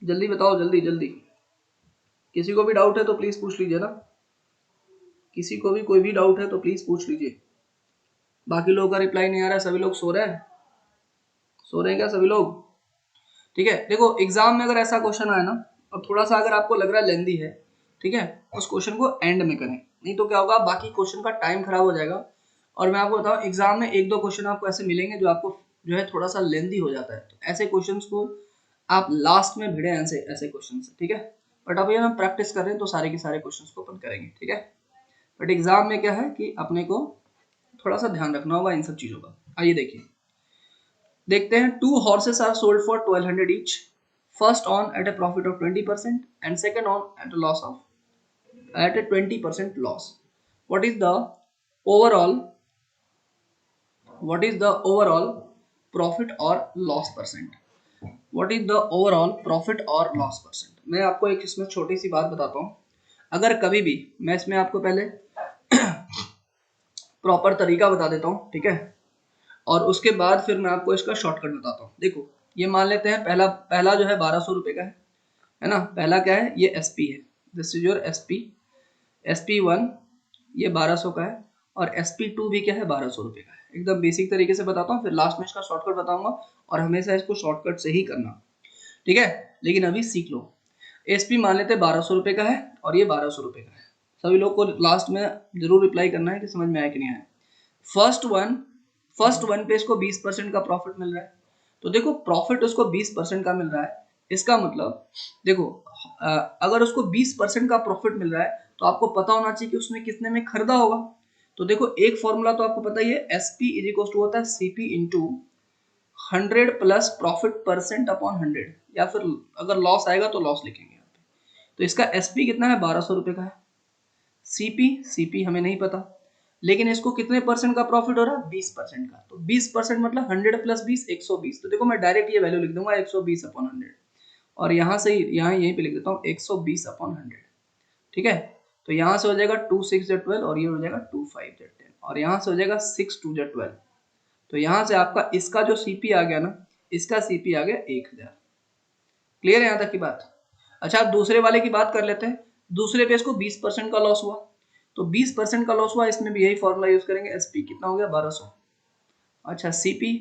जल्दी बताओ, जल्दी जल्दी। किसी को भी डाउट है तो प्लीज पूछ लीजिए ना, किसी को भी कोई भी डाउट है तो प्लीज पूछ लीजिए। बाकी लोगों का रिप्लाई नहीं आ रहा है, सभी लोग सो रहे हैं, सो रहे हैं क्या सभी लोग? ठीक है। देखो एग्जाम में अगर ऐसा क्वेश्चन आए ना, और थोड़ा सा अगर आपको लग रहा है लेंदी है, ठीक है, उस क्वेश्चन को एंड में करें, नहीं तो क्या होगा, बाकी क्वेश्चन का टाइम खराब हो जाएगा। और मैं आपको बताऊं, एग्जाम में एक दो क्वेश्चन आपको ऐसे मिलेंगे जो आपको जो है थोड़ा सा लेंदी हो जाता है, तो ऐसे क्वेश्चन को आप लास्ट में भिड़े, ऐसे ऐसे क्वेश्चन से, ठीक है। बट अभी हम प्रैक्टिस कर रहे हैं तो सारे के सारे क्वेश्चन को अपन करेंगे, ठीक है। बट एग्जाम में क्या है कि अपने को थोड़ा सा ध्यान रखना होगा इन सब चीजों का। आइए देखिए, देखते हैं। 2 horses are sold for 1200 each, first on at a profit of 20% and second on at a loss of at a 20% loss. What is the overall what is the overall profit or loss percent? What is the overall profit or loss percent? मैं आपको एक इसमें छोटी सी बात बताता हूँ। अगर कभी भी मैं इसमें आपको पहले प्रॉपर तरीका बता देता हूँ, ठीक है, और उसके बाद फिर मैं आपको इसका शॉर्टकट बताता हूँ। देखो ये मान लेते हैं पहला पहला जो है 1200 रुपए का है ना। पहला क्या है, ये एसपी है, this is your SP, SP1 ये 1200 का है, और SP2 भी क्या है, 1200 रुपए का है। एकदम बेसिक तरीके से बताता हूँ, फिर लास्ट में इसका शॉर्टकट बताऊंगा, और हमेशा इसको शॉर्टकट से ही करना, ठीक है। लेकिन अभी सीख लो। एसपी मान लेते 1200 रुपए का है, और ये 1200 रुपए का है। सभी लोग को लास्ट में जरूर रिप्लाई करना है कि समझ में आया कि नहीं आया। फर्स्ट वन पे इसको 20% का प्रॉफिट मिल रहा है, तो देखो प्रॉफिट उसको 20% का मिल रहा है, इसका मतलब देखो अगर उसको 20% का प्रॉफिट मिल रहा है तो आपको पता होना चाहिए कि उसने कितने में खरीदा होगा। तो देखो एक फॉर्मूला तो आपको पता ही है, एसपी इज इक्वल टू होता है CP into 100 plus profit percent upon 100, या फिर अगर लॉस आएगा तो लॉस लिखेंगे यहाँ पे। तो इसका एसपी कितना है, 1200 रुपए का है। सीपी हमें नहीं पता, लेकिन इसको कितने परसेंट का प्रॉफिट हो रहा है, 20% का। तो 20% मतलब 100 प्लस 20 120। तो देखो मैं डायरेक्ट ये वैल्यू लिख दूंगा 120 अपॉन 100, और यहाँ से यहाँ यहीं पे लिख देता हूँ 120 अपॉन 100, ठीक है। तो यहाँ से हो जाएगा 2 6 या 12, और ये हो जाएगा 2 5 या 10, और यहाँ से हो जाएगा 6 2 या 12। तो यहाँ से आपका इसका जो सीपी आ गया ना, इसका सीपी आ गया 1000। क्लियर है यहाँ तक की बात? अच्छा आप दूसरे वाले की बात कर लेते हैं। दूसरे पे इसको 20% का लॉस हुआ, तो 20% का लॉस हुआ, इसमें भी यही फॉर्मूला यूज करेंगे, एसपी कितना हो गया, 1200। अच्छा सीपी,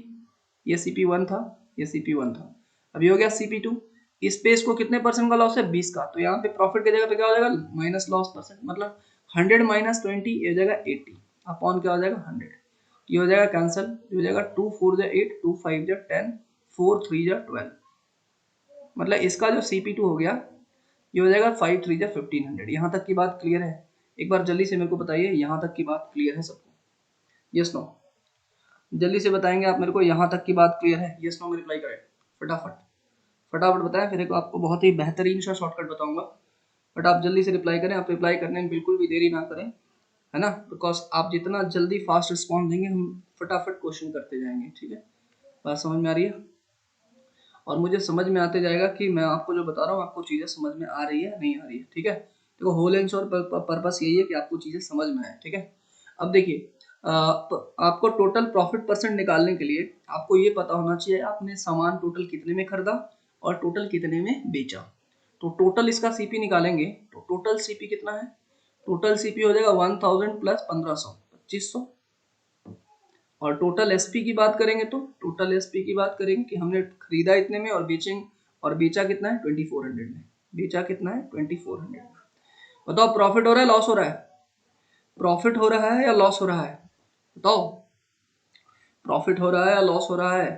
ये CP1 था, ये CP1 था, अभी हो गया CP2। इस पे इसको कितने परसेंट का लॉस है, 20 का। तो यहाँ पे प्रॉफिट की जगह पे क्या हो जाएगा, माइनस लॉस परसेंट, मतलब 100 माइनस 20 ये हो जाएगा 80 अपॉन क्या हो जाएगा 100। ये हो जाएगा कैंसिल, ये हो जाएगा 2 4 जा 8 2 5 जा 10 4 3 जा 12, मतलब इसका जो CP2 हो गया ये हो जाएगा 5 3 जा 1500। यहाँ तक की बात क्लियर है? एक बार जल्दी से मेरे को बताइए, यहाँ तक की बात क्लियर है सबको? यस नो, जल्दी से बताएंगे आप मेरे को, यहाँ तक की बात क्लियर है? यस नो में रिप्लाई करें फटाफट, फटाफट बताएं, फिर एक आपको बहुत ही बेहतरीन सा शॉर्टकट बताऊंगा, बट आप जल्दी से रिप्लाई करें। आप रिप्लाई करने में बिल्कुल भी देरी ना करें, है ना, बिकॉज आप जितना जल्दी फास्ट रिस्पॉन्स देंगे हम फटाफट क्वेश्चन करते जाएंगे, ठीक है। बात समझ में आ रही है? और मुझे समझ में आते जाएगा कि मैं आपको जो बता रहा हूँ आपको चीज़ें समझ में आ रही है नहीं आ रही है, ठीक है। देखो होल एंड सोल पर्पस यही है कि आपको चीज़ें समझ में आए, ठीक है। अब देखिए आपको टोटल प्रॉफिट परसेंट निकालने के लिए आपको ये पता होना चाहिए आपने सामान टोटल कितने में खरीदा और टोटल कितने में बेचा। तो टोटल इसका सीपी निकालेंगे, तो टोटल सीपी कितना है, टोटल सीपी हो जाएगा 1000 प्लस 1500 2500। और टोटल एसपी की बात करेंगे, तो टोटल एसपी की बात करेंगे कि हमने खरीदा इतने में और बेचेंगे, और बेचा कितना है 2400 में, बेचा कितना है 2400 में। बताओ प्रॉफिट हो रहा है लॉस हो रहा है, प्रॉफिट हो रहा है या लॉस हो रहा है, बताओ प्रॉफिट हो रहा है या लॉस हो रहा है?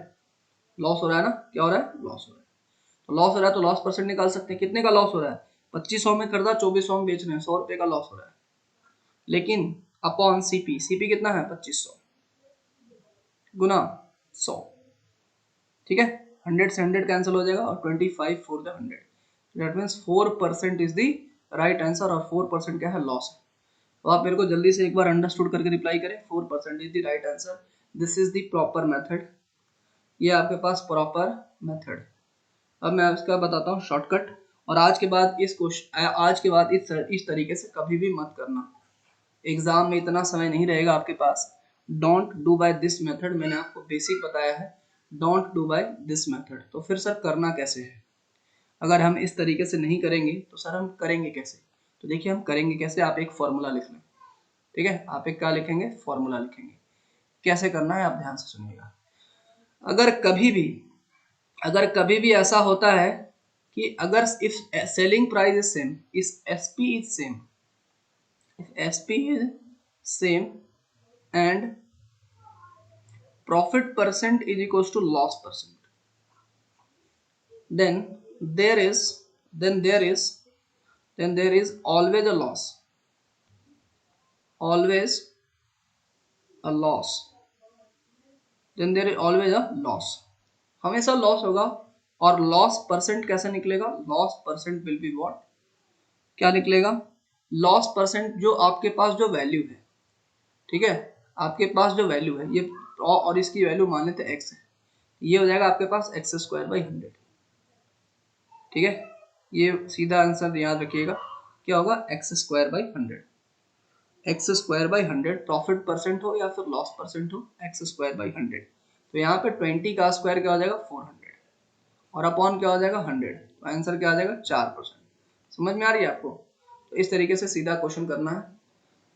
लॉस हो रहा है ना, क्या हो रहा है, लॉस हो रहा है। तो लॉस हो रहा है तो लॉस परसेंट निकाल सकते हैं, कितने का लॉस हो रहा है, 2500 में खरीदा 2400 में बेच रहे हैं, 100 रुपए का लॉस हो रहा है। लेकिन अपॉन सीपी, सीपी कितना है 2500 गुना 100, ठीक है, 100 से 100 कैंसिल हो जाएगा और 25 for the 100, that means 4% is the right answer, और 4% क्या है, लॉस है। तो आप मेरे को जल्दी से एक बार अंडरस्टूड करके रिप्लाई करें, 4% is the right answer, this is the proper method, ये आपके पास प्रॉपर मेथड। अब मैं इसका बताता हूँ शॉर्टकट, और आज के बाद इस क्वेश्चन, आज के बाद इस तरीके से कभी भी मत करना, एग्जाम में इतना समय नहीं रहेगा आपके पास। Don't do by this method, मैंने आपको बेसिक बताया है, don't do by this method. तो फिर सर करना कैसे है, अगर हम इस तरीके से नहीं करेंगे तो सर हम करेंगे कैसे। तो देखिए हम करेंगे कैसे, आप एक फॉर्मूला लिख लें, ठीक है, आप एक क्या लिखेंगे, फॉर्मूला लिखेंगे। कैसे करना है आप ध्यान से सुनिएगा। अगर कभी भी अगर कभी भी ऐसा होता है कि अगर if selling price is same, इस SP is same, if sp is same and profit percent is equals to loss percent, then there is then there is then there is always a loss, always a loss, then there is always a loss, हमेशा loss होगा। और loss percent कैसे निकलेगा, loss percent will be what, क्या निकलेगा, loss percent जो आपके पास जो वैल्यू है, ठीक है, आपके पास जो वैल्यू है ये, और इसकी वैल्यू मान लेते एक्स है, ये हो जाएगा आपके पास एक्स स्क्वायर बाई 100, ठीक है, ये सीधा आंसर याद रखिएगा, क्या होगा, x square by 100, x square by 100, profit percent हो या फिर लॉस परसेंट हो, एक्स स्क्वायर बाई 100। तो यहाँ पे 20 का स्क्वायर क्या हो जाएगा 400, और अपॉन क्या हो जाएगा 100, तो आंसर क्या आ जाएगा 4%। समझ में आ रही है आपको। तो इस तरीके से सीधा क्वेश्चन करना है,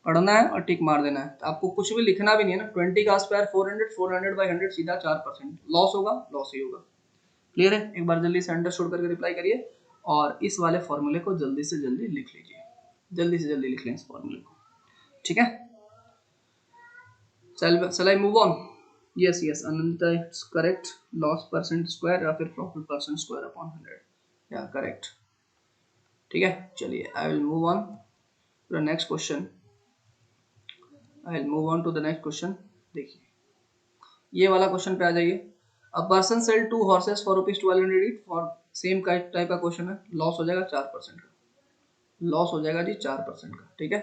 पढ़ना है और टिक मार देना है, तो आपको कुछ भी लिखना भी नहीं है ना, 20 का स्क्वायर 400, 400 बाई 100 सीधा 4%, लॉस होगा लॉस ही होगा। क्लियर है, एक बार जल्दी से अंडरस्टूड करके रिप्लाई करिए, और इस वाले फॉर्मूले को जल्दी से जल्दी लिख लीजिए, जल्दी से जल्दी लिख लें इस फॉर्मूले को, ठीक है। shall I move on? Yes, yes, Ananta, it's correct, loss percent square या फिर profit percent square upon 100, yeah correct, ठीक है। चलिए I will move on to the next question, I will move on to the next question। देखिए ये वाला question पे आ जाइए। A person sell 2 horses for rupees 1200 each, for same type का क्वेश्चन है, लॉस हो जाएगा 4% का, लॉस हो जाएगा जी 4% का, ठीक है।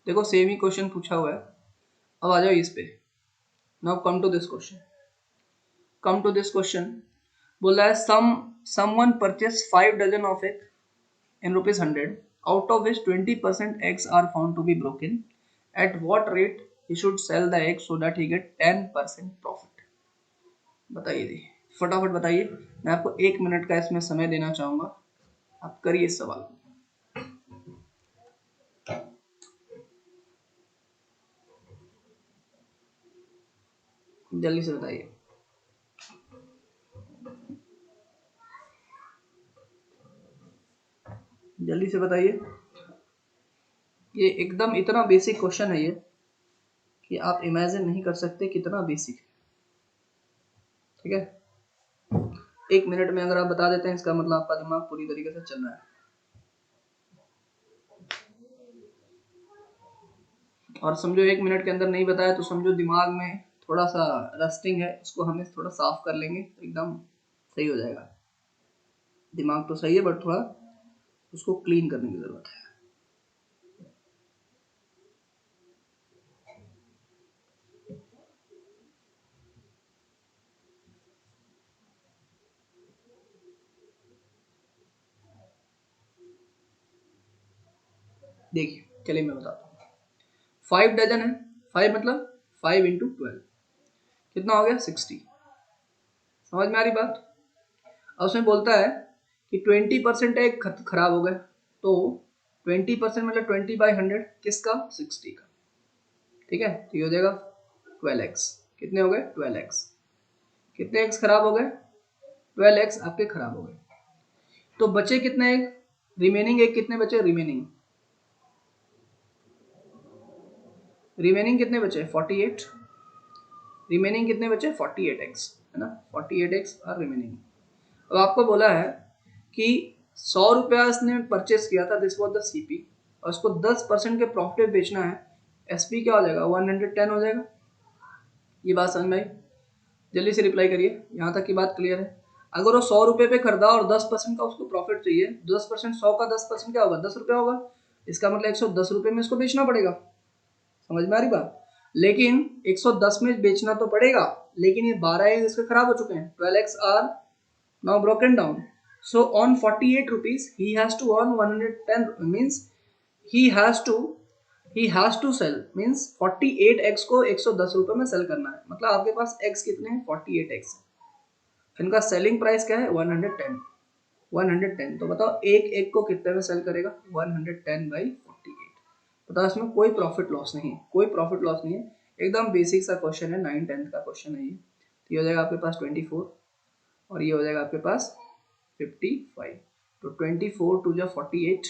देखो सेम ही क्वेश्चन पूछा हुआ है, अब आ जाओ इस पे। Now come to this question, come to this question, बोला है someone purchase 5 dozen of egg in rupees 100, out of which 20% eggs are found to be broken, at what rate he should sell the egg so that he get 10% profit। बताइए जी, फटाफट बताइए, मैं आपको 1 minute का इसमें समय देना चाहूंगा, आप करिए इस सवाल को, जल्दी से बताइए, जल्दी से बताइए। ये एकदम इतना बेसिक क्वेश्चन है ये कि आप इमेजिन नहीं कर सकते कितना बेसिक है, ठीक है। 1 मिनट में अगर आप बता देते हैं इसका मतलब आपका दिमाग पूरी तरीके से चल रहा है। और समझो 1 मिनट के अंदर नहीं बताया तो समझो दिमाग में थोड़ा सा रस्टिंग है, उसको हमें थोड़ा साफ कर लेंगे तो एकदम सही हो जाएगा। दिमाग तो सही है बट थोड़ा उसको क्लीन करने की जरूरत है। देखिए चलिए मैं बताता हूँ, 5 डजन है, 5 मतलब 5 × 12 कितना हो गया 60। समझ में आ रही बात। और उसमें बोलता है कि 20% एग खराब हो गए, तो 20% मतलब 20/100 किसका 60 का, ठीक है। तो ये हो जाएगा 12x, कितने हो गए 12x, कितने एक्स खराब हो गए 12x आपके खराब हो गए। तो बचे कितने एग, रिमेनिंग एग कितने बचे, रिमेनिंग कितने बचे 48, रिमेनिंग कितने बचे? 48x, है ना, 48x आर रिमेनिंग। अब आपको बोला है कि 100 रुपया इसने परचेस किया था, दिस वॉज द सीपी, और इसको 10% के प्रॉफिट बेचना है, एसपी क्या हो जाएगा? 110 हो जाएगा। ये बात समझ में आई? जल्दी से रिप्लाई करिए, यहाँ तक की बात क्लियर है? अगर वो 100 रुपये पे खरीदा और 10% का उसको प्रॉफिट चाहिए, 10%, 100 का 10% क्या होगा? 10 रुपया होगा। इसका मतलब 110 रुपये में इसको बेचना पड़ेगा। समझ में आ रही बात? लेकिन 110 में बेचना तो पड़ेगा, लेकिन ये 12 इसके खराब हो चुके हैं, 12x are now broken down. So on 48 rupees he has to earn 110, means he has to sell, means 48x को 110 रुपए में सेल करना है। मतलब आपके पास x कितने हैं? 48x। इनका सेलिंग प्राइस क्या है? 110। 110 तो बताओ एक एक को कितने में सेल करेगा? 110 बाई 48। बताओ इसमें कोई प्रॉफिट लॉस नहीं है, कोई प्रॉफिट लॉस नहीं है, एकदम बेसिक सा क्वेश्चन है, 9th-10th का क्वेश्चन है ये। तो ये हो जाएगा आपके पास 24 और ये हो जाएगा आपके पास 55। तो 24 टू जो 48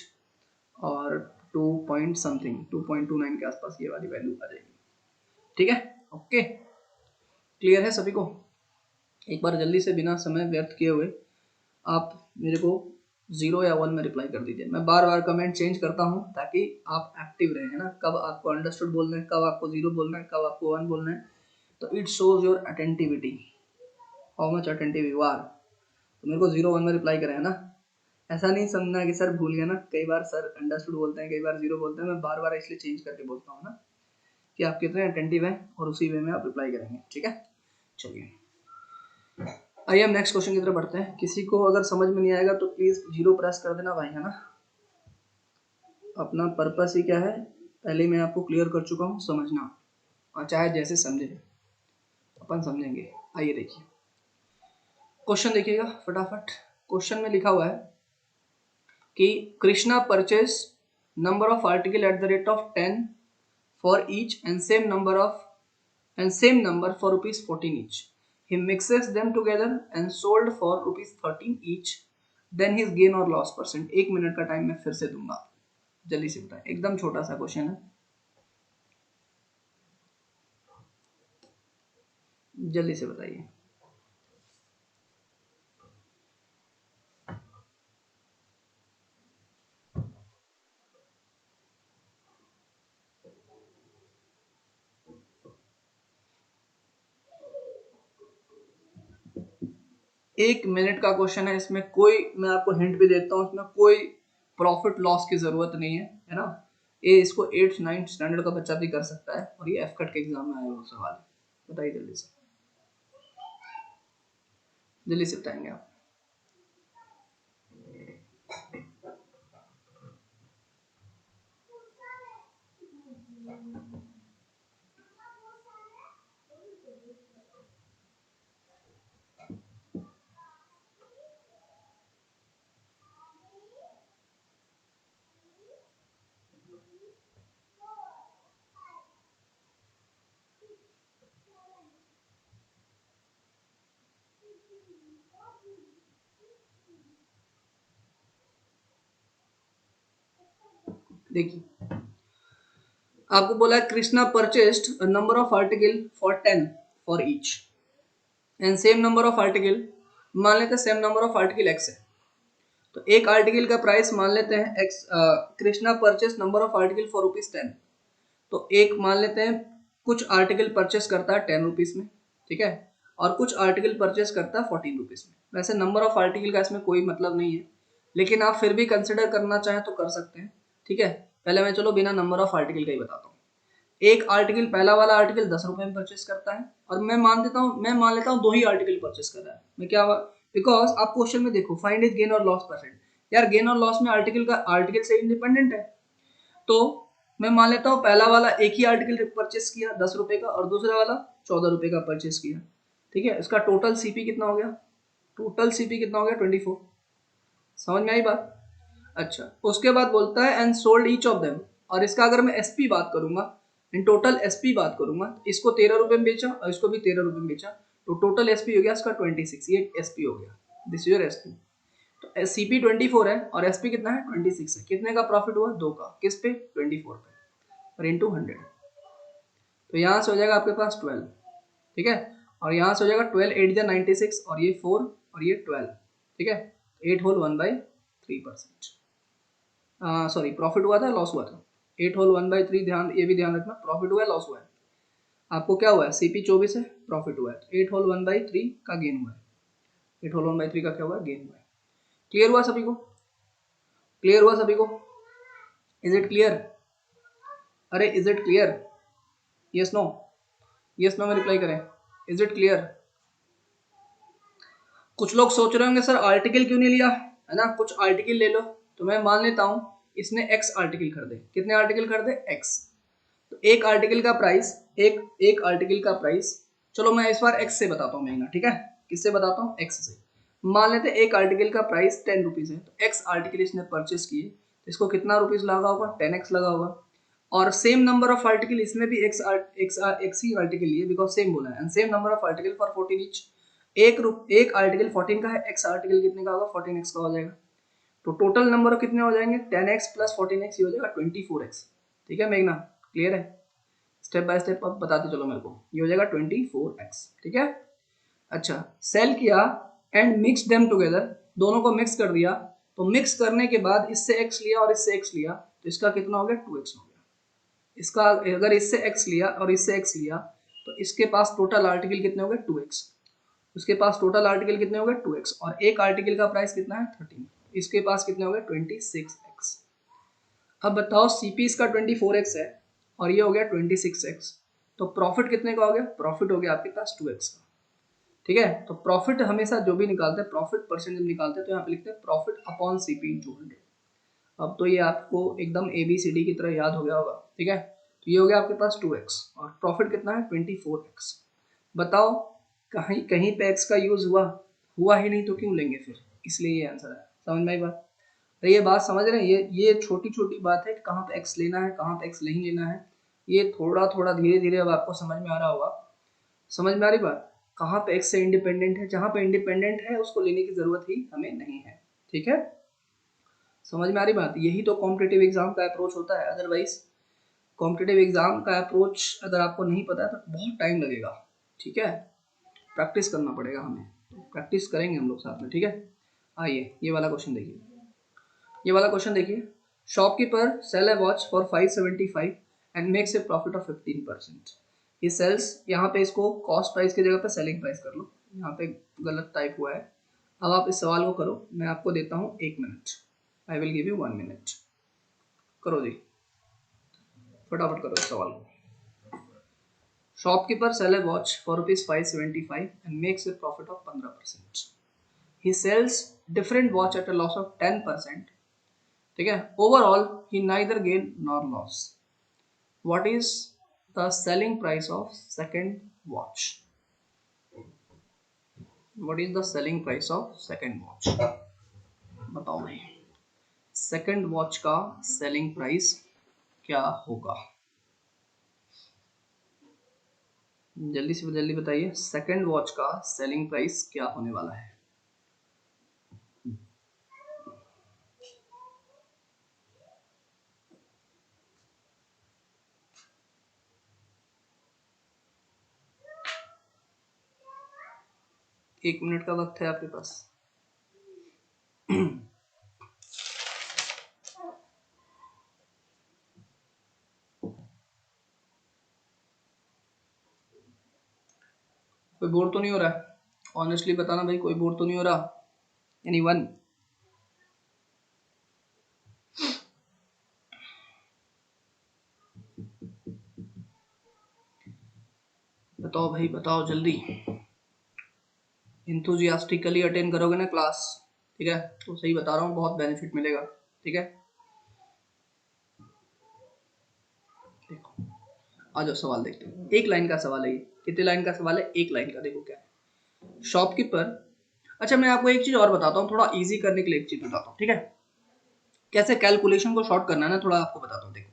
और 2 पॉइंट समथिंग 2.29 के आसपास ये वाली वैल्यू आ जाएगी। ठीक है, ओके, क्लियर है सभी को? एक बार जल्दी से बिना समय व्यर्थ किए हुए आप मेरे को 0 या 1 में रिप्लाई कर दीजिए। मैं बार बार कमेंट चेंज करता हूँ ताकि आप एक्टिव रहें, है ना, कब आपको अंडरस्टूड बोलना है, कब आपको 0 बोलना है, कब आपको 1 बोलना है। तो it shows your attentivity, how much attentive you are. तो मेरे को 0-1 में रिप्लाई करें, है ना। ऐसा नहीं समझना कि सर भूल गया ना, कई बार सर अंडरस्टूड बोलते हैं, कई बार 0 बोलते हैं, मैं बार बार इसलिए चेंज करके बोलता हूँ ना कि आप कितने अटेंटिव हैं और उसी वे में आप रिप्लाई करेंगे। ठीक है, चलिए आइए हम नेक्स्ट क्वेश्चन की तरफ बढ़ते हैं। किसी को अगर समझ में नहीं आएगा तो प्लीज 0 प्रेस कर देना भाई, है ना। अपना पर्पस ही क्या है, पहले मैं आपको क्लियर कर चुका हूँ, समझना, और चाहे जैसे समझे अपन समझेंगे। आइए देखिए क्वेश्चन, देखिएगा फटाफट। क्वेश्चन में लिखा हुआ है कि Krishna purchase number of article eight the rate of 10 for each and same number for ₹14 each. He mixes them together and sold for ₹13 each. Then his gain or loss percent। 1 minute का time मैं फिर से दूंगा, जल्दी से बताएं, एकदम छोटा सा क्वेश्चन है, जल्दी से बताइए। एक मिनट का क्वेश्चन है, इसमें कोई, मैं आपको हिंट भी देता हूँ, इसमें कोई प्रॉफिट लॉस की जरूरत नहीं है ना। ये इसको 8th-9th स्टैंडर्ड का बच्चा भी कर सकता है, और ये एफकट के एग्जाम में आया हुआ सवाल है। बताइए जल्दी से, जल्दी से बताएंगे आप। देखिए आपको बोला है Krishna purchased number of article for 10 for each and same number of article, मान लेते हैं same number of article x है, तो एक आर्टिकल का प्राइस मान लेते हैं x. Krishna purchase number of article for ₹10, तो एक मान लेते हैं कुछ आर्टिकल परचेस करता है 10 रुपीज में, ठीक है, और कुछ आर्टिकल परचेस करता है 14 रुपीज में। वैसे नंबर ऑफ आर्टिकल का इसमें कोई मतलब नहीं है, लेकिन आप फिर भी कंसिडर करना चाहें तो कर सकते हैं। ठीक है, पहले मैं चलो बिना नंबर ऑफ आर्टिकल का ही बताता हूँ। एक आर्टिकल, पहला वाला आर्टिकल 10 रुपए में परचेस करता है, और मैं मान लेता हूँ 2 ही आर्टिकल परचेस कर रहा है। मैं क्या, बिकॉज आप क्वेश्चन में देखो फाइंड इज गेन और लॉस परसेंट, यार गेन और लॉस में आर्टिकल से इंडिपेंडेंट है। तो मैं मान लेता हूँ पहला वाला एक ही आर्टिकल परचेस किया 10 रुपए का, और दूसरा वाला 14 रुपए का परचेस किया। ठीक है, इसका टोटल सीपी कितना हो गया? टोटल सीपी कितना हो गया? 24। समझ में आई बात? अच्छा, उसके बाद बोलता है and sold each of them, और इसका अगर मैं एसपी बात करूंगा, इन टोटल एसपी बात करूंगा, इसको 13 रुपए में बेचा और इसको भी 13 रुपए में बेचा, तो टोटल एसपी हो गया इसका 26। ये एसपी हो गया, दिस इज योर एसपी। तो सीपी 24 है और एसपी कितना है? 26 है। कितने का प्रॉफिट हुआ? 2 का। किस पे? 24 पे, और इंटू 100, तो यहां से हो जाएगा आपके पास 12। ठीक है। और यहाँ से हो जाएगा 12 8 जा 96 और ये 4 और ये 12, ठीक है। 8 होल 1/3%। सॉरी, प्रॉफिट हुआ था लॉस हुआ था? 8 होल 1/3, ध्यान, ये भी ध्यान रखना, प्रॉफिट हुआ है लॉस हुआ है? आपको क्या हुआ है, सीपी 24 है, प्रॉफिट हुआ है, तो 8 होल 1/3 का गेन हुआ है। 8 होल 1/3 का क्या हुआ है, गेन हुआ है। क्लियर हुआ सभी को? क्लियर हुआ सभी को? Is it clear? अरे is it clear? Yes no, yes no में रिप्लाई करें। Is it clear? कुछ लोग सोच रहे होंगे सर आर्टिकल क्यों नहीं लिया, है ना, कुछ आर्टिकल ले लो। तो मैं मान लेता हूं इसने एक्स आर्टिकल खरीदे। कितने आर्टिकल खरीदे? एक्स। तो एक आर्टिकल का प्राइस, एक एक आर्टिकल का प्राइस, चलो मैं इस बार एक्स से बताता हूँ महंगा, ठीक है। किससे बताता हूँ? एक्स से। मान लेते हैं एक आर्टिकल का प्राइस 10 रुपीज है, तो एक्स आर्टिकल इसने परचेस किए, तो इसको कितना रुपीज लगा होगा? 10x लगा होगा। और सेम नंबर ऑफ आर्टिकल इसने भी एक्स ही आर्टिकल लिए, बिकॉज सेम बोला है, and same number of article for 14 each. एक आर्टिकल 14 का है, एक्स आर्टिकल कितने का होगा? 14x का हो जाएगा। तो टोटल नंबर कितने हो जाएंगे? 10x प्लस 14x, ये हो जाएगा 24x। ठीक है मेघना, क्लियर है? स्टेप बाय स्टेप अब बताते चलो मेरे को। ये हो जाएगा 24x, ठीक है। अच्छा, सेल किया एंड मिक्स देम टुगेदर, दोनों को मिक्स कर दिया। तो मिक्स करने के बाद इससे x लिया और इससे x लिया, तो इसका कितना हो गया? 2x हो गया। इसका अगर इससे x लिया और इससे x लिया, तो इसके पास टोटल आर्टिकल कितने हो गए? 2x। उसके पास टोटल आर्टिकल कितने हो गए? 2x। और एक आर्टिकल का प्राइस कितना है? 13। इसके पास कितने हो गए? 26x। अब बताओ, सीपी इसका 24x है और ये हो गया 26x, तो प्रॉफिट कितने का हो गया? प्रॉफिट हो गया आपके पास 2x का, ठीक है। तो प्रॉफिट हमेशा जो भी निकालते हैं, प्रॉफिट परसेंट जब निकालते हैं, तो यहाँ पे लिखते हैं प्रॉफिट अपॉन सीपी इंटू 100। अब तो ये आपको एकदम ABCD की तरह याद हो गया होगा, ठीक है। तो ये हो गया आपके पास 2x और प्रॉफिट कितना है? 24x। बताओ, कहीं कहीं पे x का यूज हुआ? हुआ ही नहीं, तो क्यों लेंगे फिर? इसलिए ये आंसर है। समझ में आई बात? तो ये बात समझ रहे हैं, ये छोटी छोटी बात है, कहाँ पे x लेना है, कहाँ पे x नहीं लेना है, ये थोड़ा थोड़ा धीरे धीरे अब आपको समझ में आ रहा होगा। समझ में आ रही बात? कहाँ पे x से इंडिपेंडेंट है, जहाँ पे इंडिपेंडेंट है उसको लेने की जरूरत ही हमें नहीं है, ठीक है। समझ में आ रही बात? यही तो कॉम्पिटिटिव एग्जाम का अप्रोच होता है। अदरवाइज कॉम्पिटिटिव एग्जाम का अप्रोच अगर आपको नहीं पता है तो बहुत टाइम लगेगा, ठीक है। प्रैक्टिस करना पड़ेगा हमें, तो प्रैक्टिस करेंगे हम लोग साथ में, ठीक है। आइए ये वाला क्वेश्चन देखिए, ये वाला क्वेश्चन देखिए। Shopkeeper sell a watch for 575 and makes a profit of 15%। He sells, यहाँ पे इसको कॉस्ट प्राइस की जगह पे सेलिंग प्राइस कर लो, यहाँ पे गलत टाइप हुआ है। अब आप इस सवाल को करो, मैं आपको देता हूँ 1 minute. I will give you 1 minute. करो जी, फटाफट करो इस सवाल को। Shopkeeper sell a watch for rupees 575 and makes a profit of 15%. He sells different watch at a loss of 10%. ठीक है, overall he neither gain nor loss. What is the selling price of second watch? What is the selling price of second watch? बताओ भाई, second watch का selling price क्या होगा? जल्दी से जल्दी बताइए, सेकंड वॉच का सेलिंग प्राइस क्या होने वाला है? एक मिनट का वक्त है आपके पास। कोई बोर तो नहीं हो रहा है? ऑनेस्टली बताना भाई, कोई बोर तो नहीं हो रहा? एनीवन? बताओ भाई, बताओ जल्दी। इंथुजियास्टिकली अटेंड करोगे ना क्लास, ठीक है, तो सही बता रहा हूँ, बहुत बेनिफिट मिलेगा, ठीक है। देखो, आ जाओ सवाल देखते हैं। एक लाइन का सवाल है ये। कितने लाइन का सवाल है? एक लाइन का। देखो क्या है। शॉपकीपर, अच्छा मैं आपको एक चीज और बताता हूँ, थोड़ा इजी करने के लिए एक चीज बताता हूँ, ठीक है। कैसे कैलकुलेशन को शॉर्ट करना है ना, थोड़ा आपको बताता हूँ। देखो,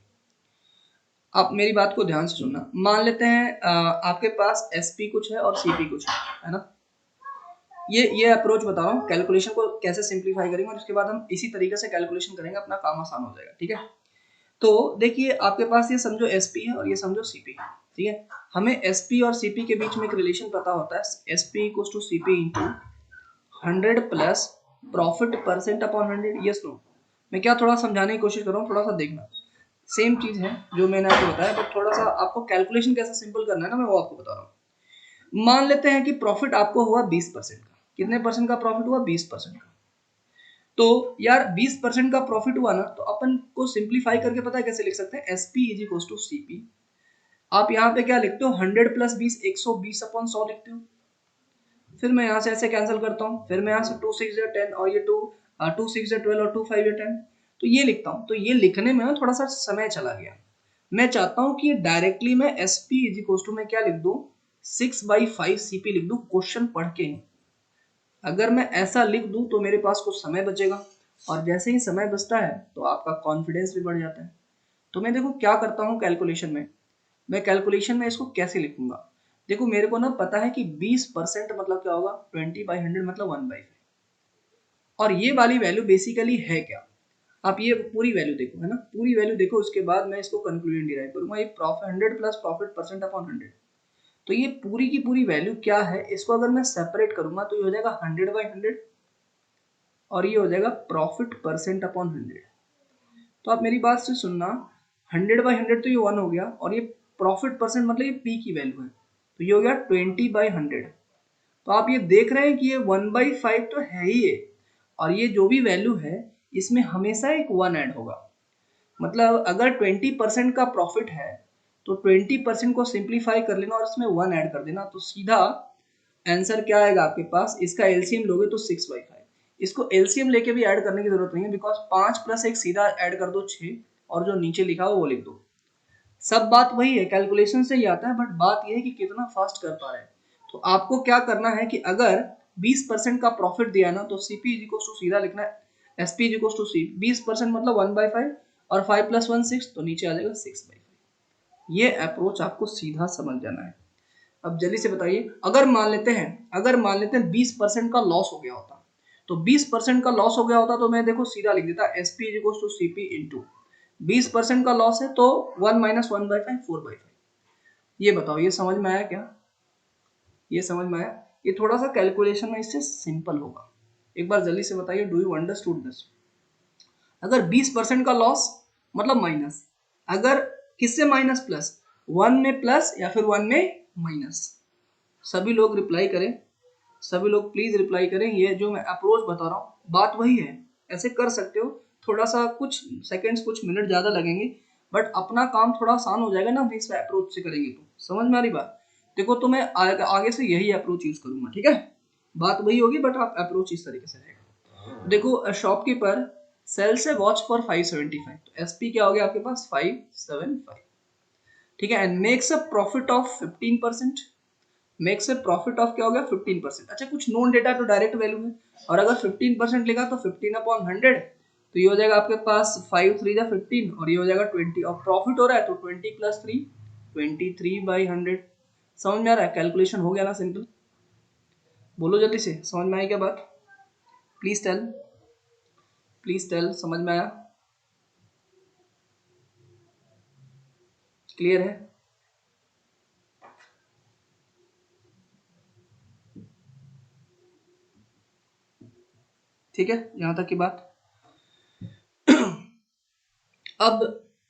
आप मेरी बात को ध्यान से सुनना। मान लेते हैं आपके पास एसपी कुछ है और सीपी कुछ है ना। ये अप्रोच बता रहा हूँ, कैलकुलेशन को कैसे सिंप्लीफाई करेंगे, और उसके बाद हम इसी तरीके से कैलकुलेशन करेंगे, अपना काम आसान हो जाएगा, ठीक है। तो देखिए, आपके पास ये समझो एसपी है और ये समझो सीपी है, ठीक है, हमें एसपी और सीपी के बीच में एक रिलेशन पता होता है, SP equals to CP into 100 plus profit percent upon 100। Yes no, मैं क्या थोड़ा समझाने की कोशिश कर रहा हूँ, थोड़ा सा देखना, सेम चीज है जो मैंने आपको बताया, बट थोड़ा सा आपको कैलकुलेशन कैसा सिंपल करना है ना, मैं वो आपको बता रहा हूँ। मान लेते हैं कि प्रॉफिट आपको हुआ 20% का, कितने परसेंट का प्रॉफिट हुआ, 20% का। तो यार 20% का प्रॉफिट हुआ ना, तो अपन को सिंप्लीफाई करके पता है कैसे लिख सकते हैं, SP is equal to CP. आप यहाँ पे क्या लिखते हो, 100 प्लस 20, 120 अपॉन 100 लिखते हो। फिर मैं यहाँ से ऐसे कैंसिल करता हूँ, फिर मैं यहाँ से 2 6 10 और ये 2 6 12 और 2 5 10, तो ये लिखता हूँ। तो ये लिखने में ना थोड़ा सा समय चला गया। मैं चाहता हूँ कि डायरेक्टली मैं S P is equal to मैं क्या लिख दूँ, 6/5 सीपी लिख दूँ क्वेश्चन पढ़ के। अगर मैं ऐसा लिख दूँ तो मेरे पास कुछ समय बचेगा, और जैसे ही समय बचता है तो आपका कॉन्फिडेंस भी बढ़ जाता है। तो मैं देखो क्या करता हूँ कैलकुलेशन में, मैं कैलकुलेशन में इसको कैसे लिखूंगा। देखो मेरे को ना पता है कि 20% मतलब क्या होगा, 20/100 मतलब 1/5। और ये वाली वैल्यू बेसिकली है क्या, आप ये पूरी वैल्यू देखो, है ना, पूरी वैल्यू देखो, उसके बाद मैं इसको कंक्लूजन डिराइव करूंगा। ये profit 100 plus profit percent upon 100, तो ये पूरी की पूरी वैल्यू क्या है, इसको अगर मैं सेपरेट करूंगा तो ये हो जाएगा 100/100, और ये हो जाएगा प्रॉफिट परसेंट अपॉन 100। तो आप मेरी बात से सुनना, 100/100 तो ये 1 हो गया, और ये प्रॉफिट परसेंट मतलब ये पी की वैल्यू है, तो ये हो गया 20/100। तो आप ये देख रहे हैं कि ये 1/5 तो है ही है, और ये जो भी वैल्यू है इसमें हमेशा एक 1 ऐड होगा। मतलब अगर 20% का प्रॉफिट है तो 20% को सिंप्लीफाई कर लेना और इसमें 1 ऐड कर देना, तो सीधा आंसर क्या आएगा आपके पास। इसका एलसीएम लोगे तो 6/5। इसको एलसीएम लेके भी ऐड करने की जरूरत नहीं है, बिकॉज 5 प्लस 1 सीधा ऐड कर दो 6, और जो नीचे लिखा हो वो लिख दो। सब बात वही है, कैलकुलेशन से ही आता है, बट बात यह है कि कितना फास्ट कर पा रहे हैं। तो आपको क्या करना है कि अगर 20% का प्रॉफिट दिया ना, तो सीपी इज इक्वल टू सीधा लिखना है एसपी इज इक्वल टू सी, 20% मतलब 1/5, और 5 + 1 6, तो नीचे आ जाएगा 6/5। ये अप्रोच आपको सीधा समझ जाना है। अब जल्दी से बताइए, अगर मान लेते हैं 20% का लॉस हो गया होता, तो 20% का लॉस हो गया होता तो मैं देखो सीधा लिख देता SP is equal to CP into 20% का लॉस है तो 1 - 1/5 4/5। ये बताओ, ये समझ में आया क्या, ये समझ में आया। ये थोड़ा सा कैलकुलेशन में इससे सिंपल होगा। एक बार जल्दी से बताइए, डू यू अंडरस्टूड दिस। अगर 20% का लॉस मतलब माइनस, अगर किससे माइनस, प्लस 1 में प्लस या फिर 1 में माइनस। सभी लोग रिप्लाई करें, सभी लोग प्लीज रिप्लाई करें। ये जो मैं अप्रोच बता रहा हूँ बात वही है, ऐसे कर सकते हो। थोड़ा सा कुछ सेकंड्स कुछ मिनट ज्यादा लगेंगे, बट अपना काम थोड़ा आसान हो जाएगा ना इस अप्रोच से करेंगे तो। समझ में आ रही बात। देखो तो मैं आगे से यही अप्रोच यूज करूंगा, ठीक है, बात वही होगी बट आप अप्रोच इस तरीके से रहेगा। देखो शॉपकीपर सेल से वॉच फॉर 575, तो एसपी क्या हो गया आपके पास 575, ठीक है, and makes a profit of 15%। Makes a profit of क्या हो गया 15%। अच्छा कुछ नोन डेटा तो डायरेक्ट वैल्यू है, और अगर 15% लिखा तो 15/100, तो ये हो जाएगा आपके पास 5 3 जा 15, और ये हो जाएगा 20, और प्रॉफिट हो रहा है तो 20 + 3 23/100। समझ में आ रहा है, कैलकुलेशन हो गया ना सिंपल। बोलो जल्दी से, समझ में आई क्या बात, प्लीज टेल, प्लीज टेल, समझ में आया, क्लियर है। ठीक है, यहां तक की बात। अब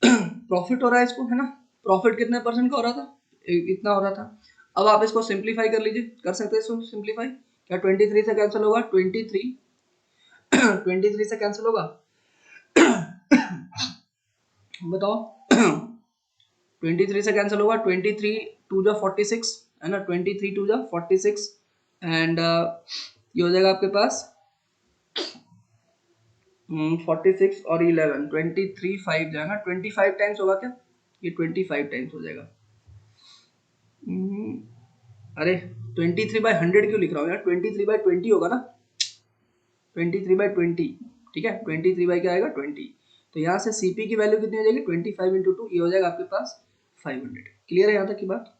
प्रॉफिट हो रहा है इसको, है ना, प्रॉफिट कितने परसेंट का हो रहा था, इतना हो रहा था। अब आप इसको सिंप्लीफाई कर लीजिए, कर सकते हैं इसको सिंप्लीफाई। क्या 23 से कैंसिल होगा, 23 से कैंसिल होगा, बताओ। 23 से कैंसिल होगा, 23 2 जा 46, है ना, 23 2 जा 46, एंड ये हो जाएगा आपके पास 46 और 11 23 5 जाएगा, 25 टाइम्स होगा क्या, ये 25 टाइम्स हो जाएगा। अरे 23/100 क्यों लिख रहा हूँ यार, 23/20 होगा ना, 23/20, ठीक है, 23 क्या आएगा 20। तो यहाँ से सीपी की वैल्यू कितनी हो जाएगी 25 × 2, ये हो जाएगा आपके पास 500। क्लियर है यहाँ तक की बात,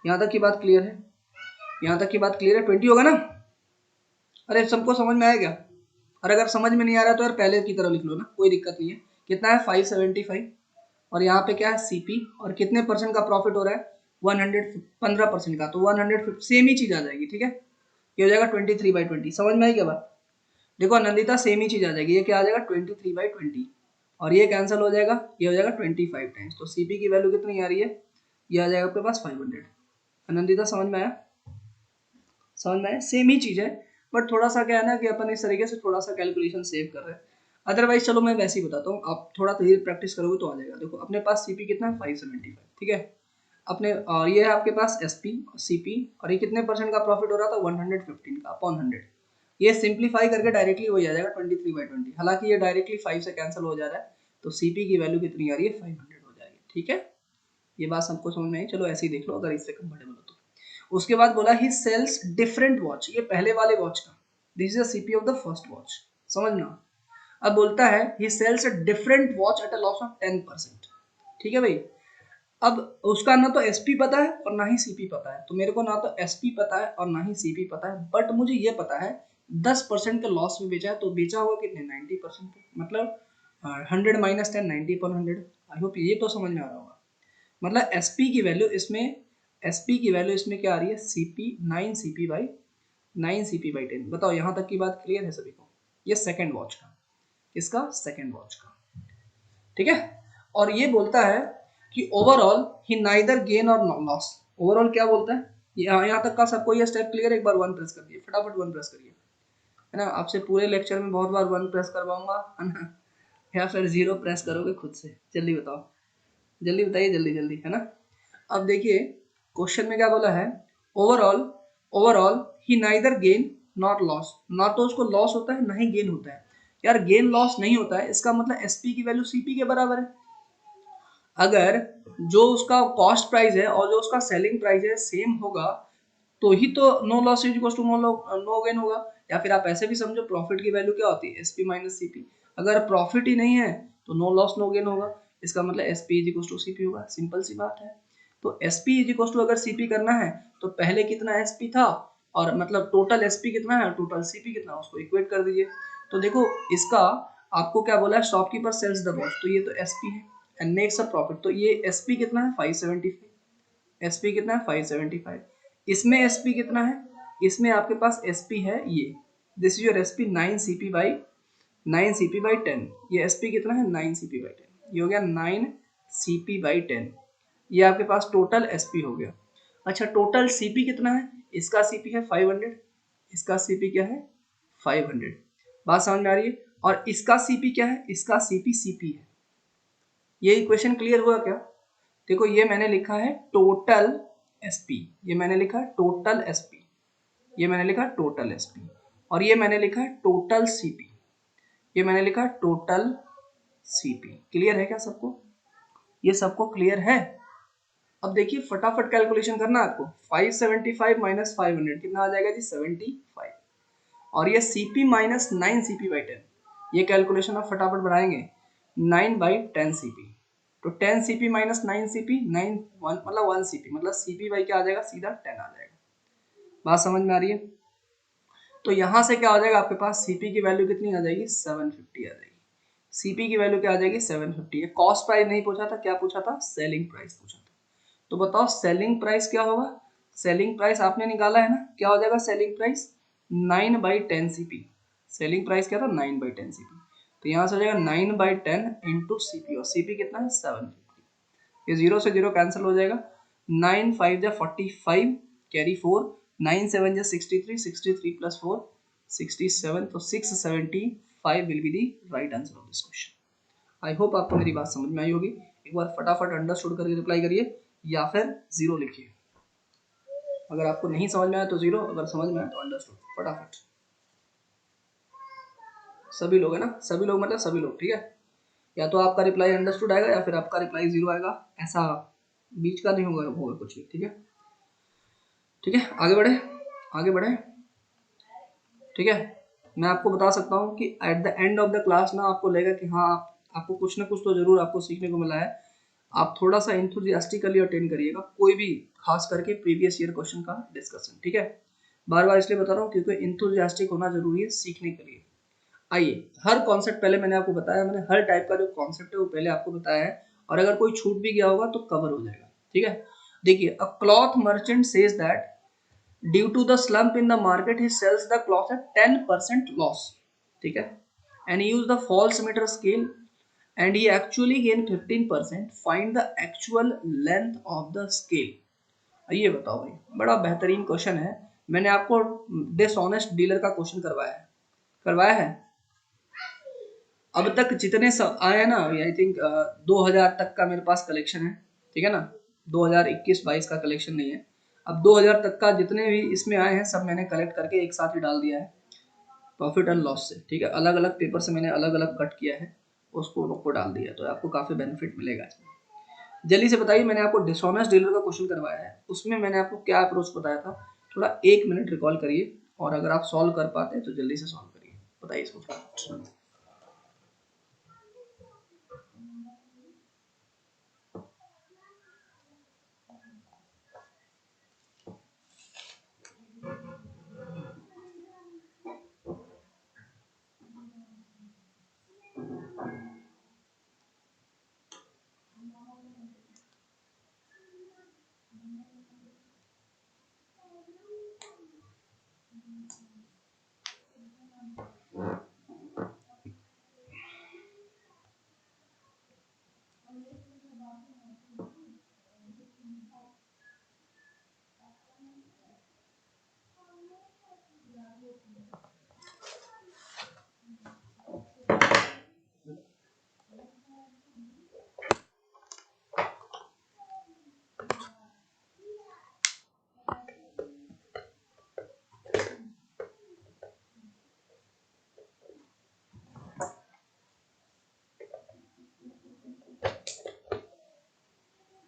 यहाँ तक की बात क्लियर है, यहाँ तक की बात क्लियर है, 20 होगा ना। अरे सबको समझ में आया क्या, और अगर समझ में नहीं आ रहा तो यार पहले की तरह लिख लो ना, कोई दिक्कत नहीं है। कितना है 575, और यहाँ पे क्या है सीपी, और कितने परसेंट का प्रॉफिट हो रहा है 115% का, तो 150 सेम ही चीज आ जाएगी। ठीक है, ये हो जाएगा 23/20। समझ में आई क्या बात? देखो नंदिता सेम ही चीज आ जाएगी, ये क्या आ जाएगा 23/20, और ये कैंसिल हो जाएगा, ये हो जाएगा 25 टाइम्स। तो सीपी की वैल्यू कितनी आ रही है, ये आ जाएगा आपके पास 500। नंदिता समझ में आया? समझ में आया, सेम ही चीज है, बट थोड़ा सा क्या है ना कि अपन इस तरीके से थोड़ा सा कैलकुलेशन सेव कर रहे हैं। अदरवाइज चलो मैं वैसे ही बताता हूँ, आप थोड़ा धीरे प्रैक्टिस करोगे तो आ जाएगा। देखो अपने पास सीपी कितना है 575, ठीक है, अपने और ये है आपके पास एसपी सीपी, और ये कितने परसेंट का प्रॉफिट हो रहा था 115 का अपॉन 100। ये सिंप्लीफाई करके डायरेक्टली वही आ जाएगा 23/20। हालांकि ये डायरेक्टली 5 से कैंसिल हो जा रहा है, तो सीपी की वैल्यू कितनी आ रही है 500 हो जाएगी। ठीक है, ये बात सबको समझ में आई? चलो ऐसे ही देख लो अगर इससे कंफर्टेबल हो तो। उसके बाद बोला ही सेल्स डिफरेंट वॉच, ये पहले वाले वॉच का, this is the CP of the first watch, समझना। अब बोलता है he sells a different watch at a loss of 10%। ठीक है भाई, अब उसका ना तो एसपी पता है और ना ही सीपी पता है, तो मेरे को ना तो एसपी पता है और ना ही सीपी पता है, बट मुझे ये पता है 10% के लॉस में बेचा है, तो बेचा हुआ कितने 90% पे, मतलब 100 - 10 90/100। आई होप ये तो समझ में आ रहा होगा। मतलब एसपी की वैल्यू इसमें, एसपी की वैल्यू इसमें क्या आ रही है सीपी 9 CP/10। बताओ यहाँ तक की बात क्लियर है सभी को? ये सेकंड वॉच का, इसका सेकंड वॉच का, ठीक है। और ये बोलता है कि ओवरऑल ही नाइदर गेन और लॉस। ओवरऑल क्या बोलता है, यहाँ तक का सबको ये स्टेप क्लियर? एक बार 1 प्रेस कर दिए, फटाफट 1 प्रेस करिए, है ना। आपसे पूरे लेक्चर में बहुत बार 1 प्रेस करवाऊंगा, है ना, या फिर 0 प्रेस करोगे खुद से? जल्दी बताओ, जल्दी बताइए, जल्दी जल्दी, है ना। अब देखिए क्वेश्चन में क्या बोला है, overall, overall he neither gain not loss, ना तो उसको लॉस होता है ना ही गेन होता है। यार गेन लॉस नहीं होता है, इसका मतलब एसपी की वैल्यू सीपी के बराबर है। अगर जो उसका कॉस्ट प्राइस है और जो उसका सेलिंग प्राइस है सेम होगा, तो ही तो no loss is equal to no gain होगा। या फिर आप ऐसे भी समझो, प्रॉफिट की वैल्यू क्या होती है एसपी माइनस सीपी। अगर प्रॉफिट ही नहीं है तो नो लॉस नो गेन होगा, इसका मतलब SP is equal to CP होगा। सिंपल सी बात है। तो एसपी इज इक्वल टू अगर सीपी करना है तो पहले कितना एसपी था, और मतलब टोटल एसपी कितना है, टोटल सीपी कितना, उसको इक्वेट कर दीजिए। तो देखो इसका आपको क्या बोला है, शॉपकीपर सेल्स द वॉच, तो ये तो एसपी है एंड मेक्स अ प्रॉफिट, तो ये एसपी कितना है 575। एसपी कितना है 575। इसमें एसपी कितना है, इसमें आपके पास एसपी है ये, this is your SP 9 CP/10। ये एसपी कितना है 9 CP/10, ये हो गया 9 CP/10। ये आपके पास टोटल एसपी हो गया। अच्छा टोटल सीपी कितना है, इसका सीपी है 500, इसका सीपी क्या है 500। बात समझ में आ रही है? और इसका सीपी क्या है, इसका सीपी सीपी है। ये इक्वेशन क्लियर हुआ क्या? देखो ये मैंने लिखा है टोटल एसपी, ये मैंने लिखा है टोटल एसपी, ये मैंने लिखा है टोटल एसपी, और ये मैंने लिखा है टोटल सीपी, ये मैंने लिखा है टोटल सीपी। क्लियर है क्या सबको? ये सबको क्लियर है? अब देखिए फटाफट कैलकुलेशन करना है आपको। 575 माइनस 500 कितना आ जाएगा जी 75, और ये सीपी माइनस 9 CP/10, ये कैलकुलेशन आप फटाफट बनाएंगे 9/10 CP। तो 10 CP माइनस 9 CP, 9 1 मतलब 1 CP, मतलब सीपी बाई क्या आ जाएगा सीधा 10 आ जाएगा। बात समझ में आ रही है? तो यहाँ से क्या हो जाएगा आपके पास, सीपी की वैल्यू कितनी आ जाएगी 750 आ जाएगी। सीपी की वैल्यू क्या आ जाएगी 750 है। कॉस्ट प्राइस नहीं पूछा था, क्या पूछा था सेलिंग प्राइस पूछा था। तो बताओ सेलिंग प्राइस क्या होगा, सेलिंग प्राइस आपने निकाला है ना, क्या हो जाएगा selling price 9/10 CP। Selling price क्या था 9/10 CP, तो यहाँ से हो जाएगा 9/10 इंटू सीपी, और सीपी कितना है 750। ये 0 से 0 कैंसिल हो जाएगा, 9 5 जा 45, कैरी 4, 9 7 जा 63, 63 प्लस 4 67, तो 675 will be the right answer of this question. I hope आपको मेरी बात समझ में आई होगी। एक बार फटाफट अंडरस्टूड करके रिप्लाई करिए या फिर 0 लिखिए। अगर आपको नहीं समझ में आया तो 0, अगर समझ में आया तो अंडरस्टूड। फटाफट सभी लोग, है ना, सभी लोग मतलब सभी लोग, ठीक है। या तो आपका रिप्लाई अंडरस्टूड आएगा या फिर आपका रिप्लाई 0 आएगा, ऐसा बीच का नहीं होगा, होगा कुछ भी, ठीक है। ठीक है आगे बढ़े, आगे बढ़े, ठीक है। मैं आपको बता सकता हूँ कि at the end of the class ना आपको लगेगा कि हाँ आपको कुछ ना कुछ तो जरूर आपको सीखने को मिला है। आप थोड़ा सा इंथुजियास्टिकली अटेंड करिएगा कोई भी, खास करके प्रीवियस ईयर क्वेश्चन का डिस्कशन, ठीक है। बार बार इसलिए बता रहा हूँ क्योंकि इंथुजियास्टिक होना जरूरी है सीखने के लिए। आइए, हर कॉन्सेप्ट पहले मैंने आपको बताया, मैंने हर टाइप का जो कॉन्सेप्ट है वो पहले आपको बताया है, और अगर कोई छूट भी गया होगा तो कवर हो जाएगा, ठीक है। देखिए, a cloth merchant says that due to the slump in the market he sells the cloth at 10% loss, ठीक है, and use the false metre scale and he actually gained 15%. Find the actual length of the scale. ये बताओ भाई, बड़ा बेहतरीन question है। मैंने आपको डिसऑनेस्ट डीलर का क्वेश्चन करवाया है। अब तक जितने सब आए हैं ना, आई थिंक 2000 तक का मेरे पास कलेक्शन है, ठीक है ना, 2021-22 का कलेक्शन नहीं है। अब 2000 तक का जितने भी इसमें आए हैं सब मैंने कलेक्ट करके एक साथ ही डाल दिया है प्रॉफिट एंड लॉस से, ठीक है। अलग अलग पेपर से मैंने अलग अलग कट किया है, उसको लोग को डाल दिया, तो आपको काफी बेनिफिट मिलेगा इसमें। जल्दी से बताइए, मैंने आपको डिसऑनेस्ट डीलर का क्वेश्चन करवाया है, उसमें मैंने आपको क्या अप्रोच बताया था, थोड़ा 1 मिनट रिकॉल करिए, और अगर आप सॉल्व कर पाते हैं तो जल्दी से सॉल्व करिए, बताइए इसको।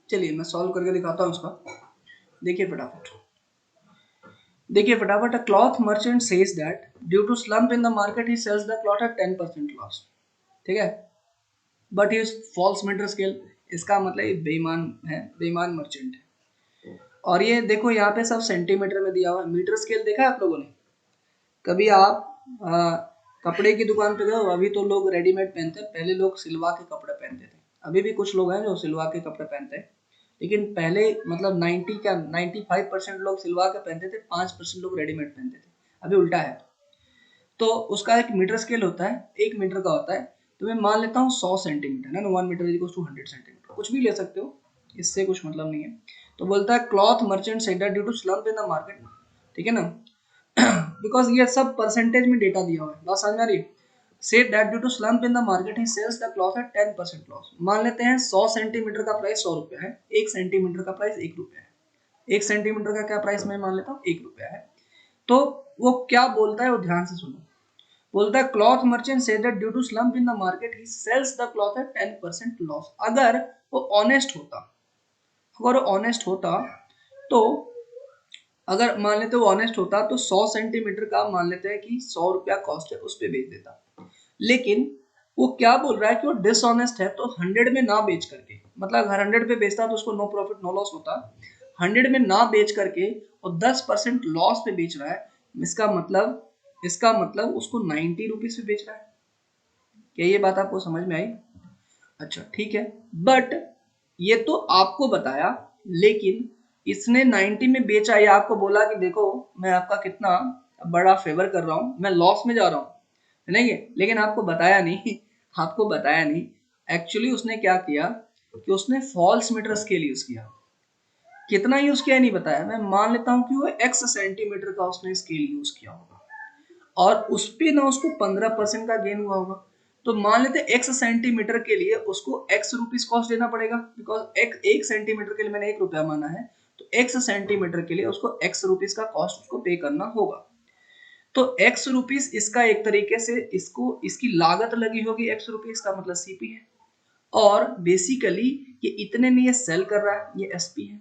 चलिए मैं सॉल्व करके दिखाता हूँ उसका। देखिए फटाफट, देखिए फटाफट। A cloth merchant says that due to slump in the market he sells the cloth at 10% loss, ठीक है, but use false metre scale. इसका मतलब ये बेईमान है, बेईमान मर्चेंट है। और ये देखो यहाँ पे सब सेंटीमीटर में दिया हुआ है। मीटर स्केल देखा है आप लोगों ने? कभी आप कपड़े की दुकान पे गए हो? अभी तो लोग रेडीमेड पहनते हैं, पहले लोग सिलवा के कपड़े पहनते थे। अभी भी कुछ लोग हैं जो सिलवा के कपड़े पहनते हैं, लेकिन पहले मतलब 95% लोग सिलवा के पहनते थे, 5% लोग रेडीमेड पहनते थे। अभी उल्टा है। तो उसका एक मीटर स्केल होता है, 1 मीटर का होता है। तो मैं मान लेता हूँ 100 सेंटीमीटर है ना, 1 metre is equal to 100 centimetre, कुछ भी ले सकते हो, इससे कुछ मतलब नहीं है। तो बोलता है cloth merchant said that due to slump in the market, ठीक है ना, बिकॉज ये सब परसेंटेज में डेटा दिया हुआ है, बात समझ में आ रही है। Said that due to slump in the market he sells the cloth at 10% loss. मान लेते हैं 100 सेंटीमीटर का प्राइस 100 रुपया है, 1 सेंटीमीटर का प्राइस 1 रुपया है। 1 सेंटीमीटर का क्या प्राइस मैं मान लेता हूँ 1 रुपया है। तो वो क्या बोलता है, वो ध्यान से सुनो। बोलता है cloth merchant says that due to slump in the market he sells the cloth at 10% loss. अगर वो ऑनेस्ट होता, अगर वो ऑनेस्ट होता तो, अगर मान लेते वो ऑनेस्ट होता तो 100 सेंटीमीटर का मान लेते हैं कि 100 रुपया कॉस्ट है, उस पे बेच देता। लेकिन वो क्या बोल रहा है कि वो डिसऑनेस्ट है, तो 100 में ना बेच करके, मतलब अगर 100 पे बेचता तो उसको नो प्रॉफिट नो लॉस होता। 100 में ना बेच करके और 10% लॉस पे बेच रहा है। इसका मतलब उसको 90 रुपीज पे बेच रहा है। क्या ये बात आपको समझ में आई? अच्छा ठीक है, बट ये तो आपको बताया, लेकिन इसने 90 में बेचा, या आपको बोला कि देखो मैं आपका कितना बड़ा फेवर कर रहा हूं, मैं लॉस में जा रहा हूं, नहीं है, लेकिन आपको बताया नहीं। आपको बताया नहीं। एक्चुअली उसने क्या किया कि उसने फॉल्स मीटर स्केल यूज किया। कितना यूज किया नहीं बताया, मैं मान लेता हूं कि वो x सेंटीमीटर का उसने स्केल यूज किया होगा, और उस पे ना उसको 15% का गेन हुआ होगा। तो मान लेते x सेंटीमीटर के लिए उसको x रुपीज कॉस्ट देना पड़ेगा, बिकॉज एक सेंटीमीटर के लिए मैंने 1 रुपया माना है, तो x सेंटीमीटर के लिए उसको x रुपीज का कॉस्ट उसको पे करना होगा। तो x रुपीज इसका एक तरीके से इसको इसकी लागत लगी होगी, x रुपीज का मतलब सीपी है, और बेसिकली ये इतने में ये सेल कर रहा है, ये एसपी है।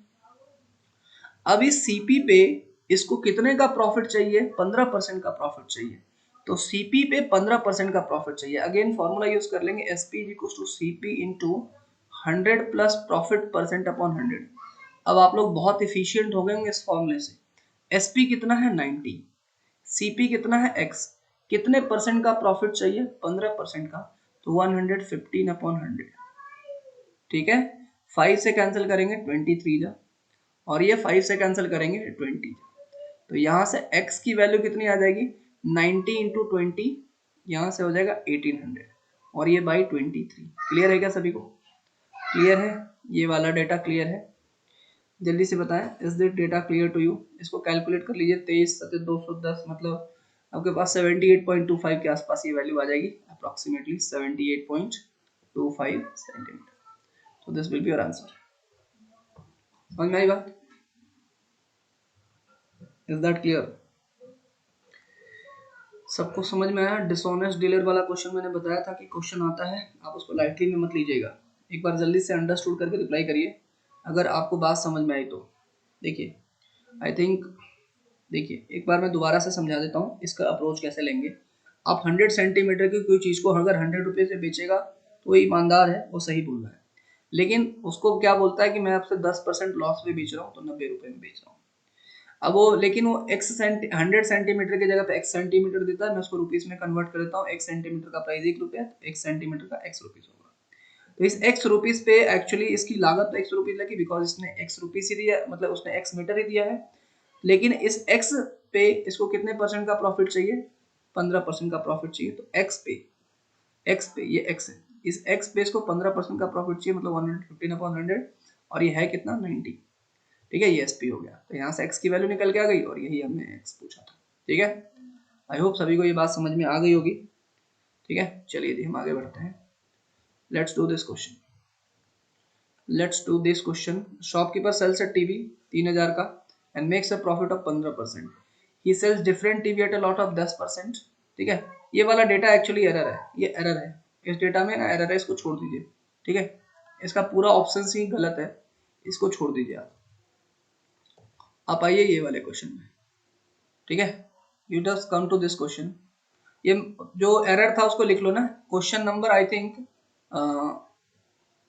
अब इस सीपी पे इसको कितने का प्रॉफिट चाहिए? 15% का प्रॉफिट चाहिए। तो सीपी पे 15% का प्रॉफिट चाहिए। अगेन फॉर्मूला यूज कर लेंगे, SP equals to CP into 100 plus profit percent upon 100। अब आप लोग बहुत इफिशियंट हो गए होंगे इस फॉर्मूले से। एसपी कितना है? 90। सीपी कितना है? एक्स। कितने परसेंट का प्रॉफिट चाहिए? 15% का, तो 115 अपॉन 100, ठीक है, 5 से कैंसिल करेंगे 23 जा, और ये 5 से कैंसिल करेंगे 20, तो यहाँ से x की वैल्यू कितनी आ जाएगी 90 इंटू 20, यहाँ से हो जाएगा 1800, और ये बाई 23। क्लियर है क्या सभी को? क्लियर है, ये वाला डेटा क्लियर है? जल्दी से बताएं, is this data clear to you? इसको कैलकुलेट कर लीजिए, 23 सत्य 210, मतलब आपके पास 78.25 के आसपास ये वैल्यू आ जाएगी, अप्रोक्सीमेटली 78.25 सेंटीमीटर। तो this will be your answer. समझ में आई बात? Is that clear? सबको समझ में आया? डिसऑनेस्ट डीलर वाला क्वेश्चन मैंने बताया था कि क्वेश्चन आता है, आप उसको लाइटली में मत लीजिएगा, एक बार जल्दी से अंडरस्टूड करके रिप्लाई करिए अगर आपको बात समझ में आई तो। देखिए आई थिंक, देखिए एक बार मैं दोबारा से समझा देता हूँ इसका अप्रोच कैसे लेंगे। आप 100 सेंटीमीटर की कोई चीज़ को अगर 100 रुपये से बेचेगा तो वो ईमानदार है, वो सही बोल रहा है, लेकिन उसको क्या बोलता है कि मैं आपसे 10% लॉस में बेच रहा हूँ, तो 90 रुपये में बेच रहा हूँ। अब वो, लेकिन वो 100 सेंटीमीटर की जगह पे x सेंटीमीटर देता है, मैं उसको रुपीस में कन्वर्ट कर देता हूँ, 1 सेंटीमीटर का प्राइस 1 रुपया, तो 1 सेंटीमीटर का x रुपीस होगा। तो इस x रुपीस पे एक्चुअली इसकी लागत तो x रुपीस लगी, बिकॉज इसने x रुपीस ही दिया, मतलब उसने x मीटर ही दिया है, लेकिन इस x पे इसको कितने परसेंट का प्रॉफिट चाहिए? 15% का प्रॉफिट चाहिए। तो x पे ये x है, इस x पे इसको 15% का प्रॉफिट चाहिए, मतलब 115/100, और ये है कितना 90। ठीक है, ये एसपी हो गया, तो यहाँ से x की वैल्यू निकल के आ गई, और यही हमने x पूछा था। ठीक है, आई होप सभी को ये बात समझ में आ गई होगी। ठीक है, चलिए जी हम आगे बढ़ते हैं। Let's do this question. Shopkeeper sells a TV 3000 का and makes a profit of 15%। He sells different TV at a loss of 10%। ठीक है, ये वाला डेटा एक्चुअली एरर है, ये एरर है, इस डेटा में ना एरर है, इसको छोड़ दीजिए। ठीक है, इसका पूरा ऑप्शन ही गलत है, इसको छोड़ दीजिए आप आइए ये वाले क्वेश्चन में। ठीक है, you just come to this question. ये जो एरर था उसको लिख लो ना, question number I think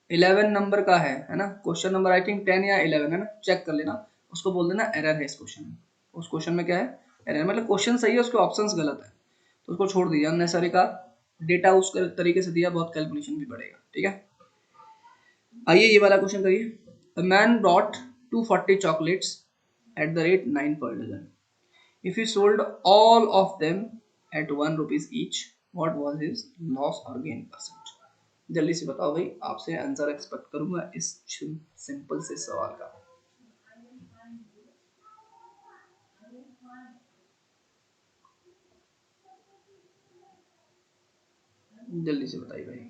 11 number का है ना, क्वेश्चन नंबर आई थिंक 10 या 11 है ना, चेक कर लेना, उसको बोल देना एरर है इस क्वेश्चन में। उस क्वेश्चन में क्या है? एरर, मतलब क्वेश्चन सही है, उसके ऑप्शंस गलत है, तो उसको छोड़ दीजिए, अननेसेसरी का डेटा उस तरीके से दिया, बहुत कैलकुलेशन भी बढ़ेगा। ठीक है, आइए ये वाला क्वेश्चन करिए। A man brought 240 chocolates at the rate 9 per dozen. If he sold all of them at 1 rupees each, what was his loss or gain percent? जल्दी से बताओ भाई, आपसे आंसर एक्सपेक्ट करूंगा इस सिंपल से सवाल का। जल्दी से बताइए भाई।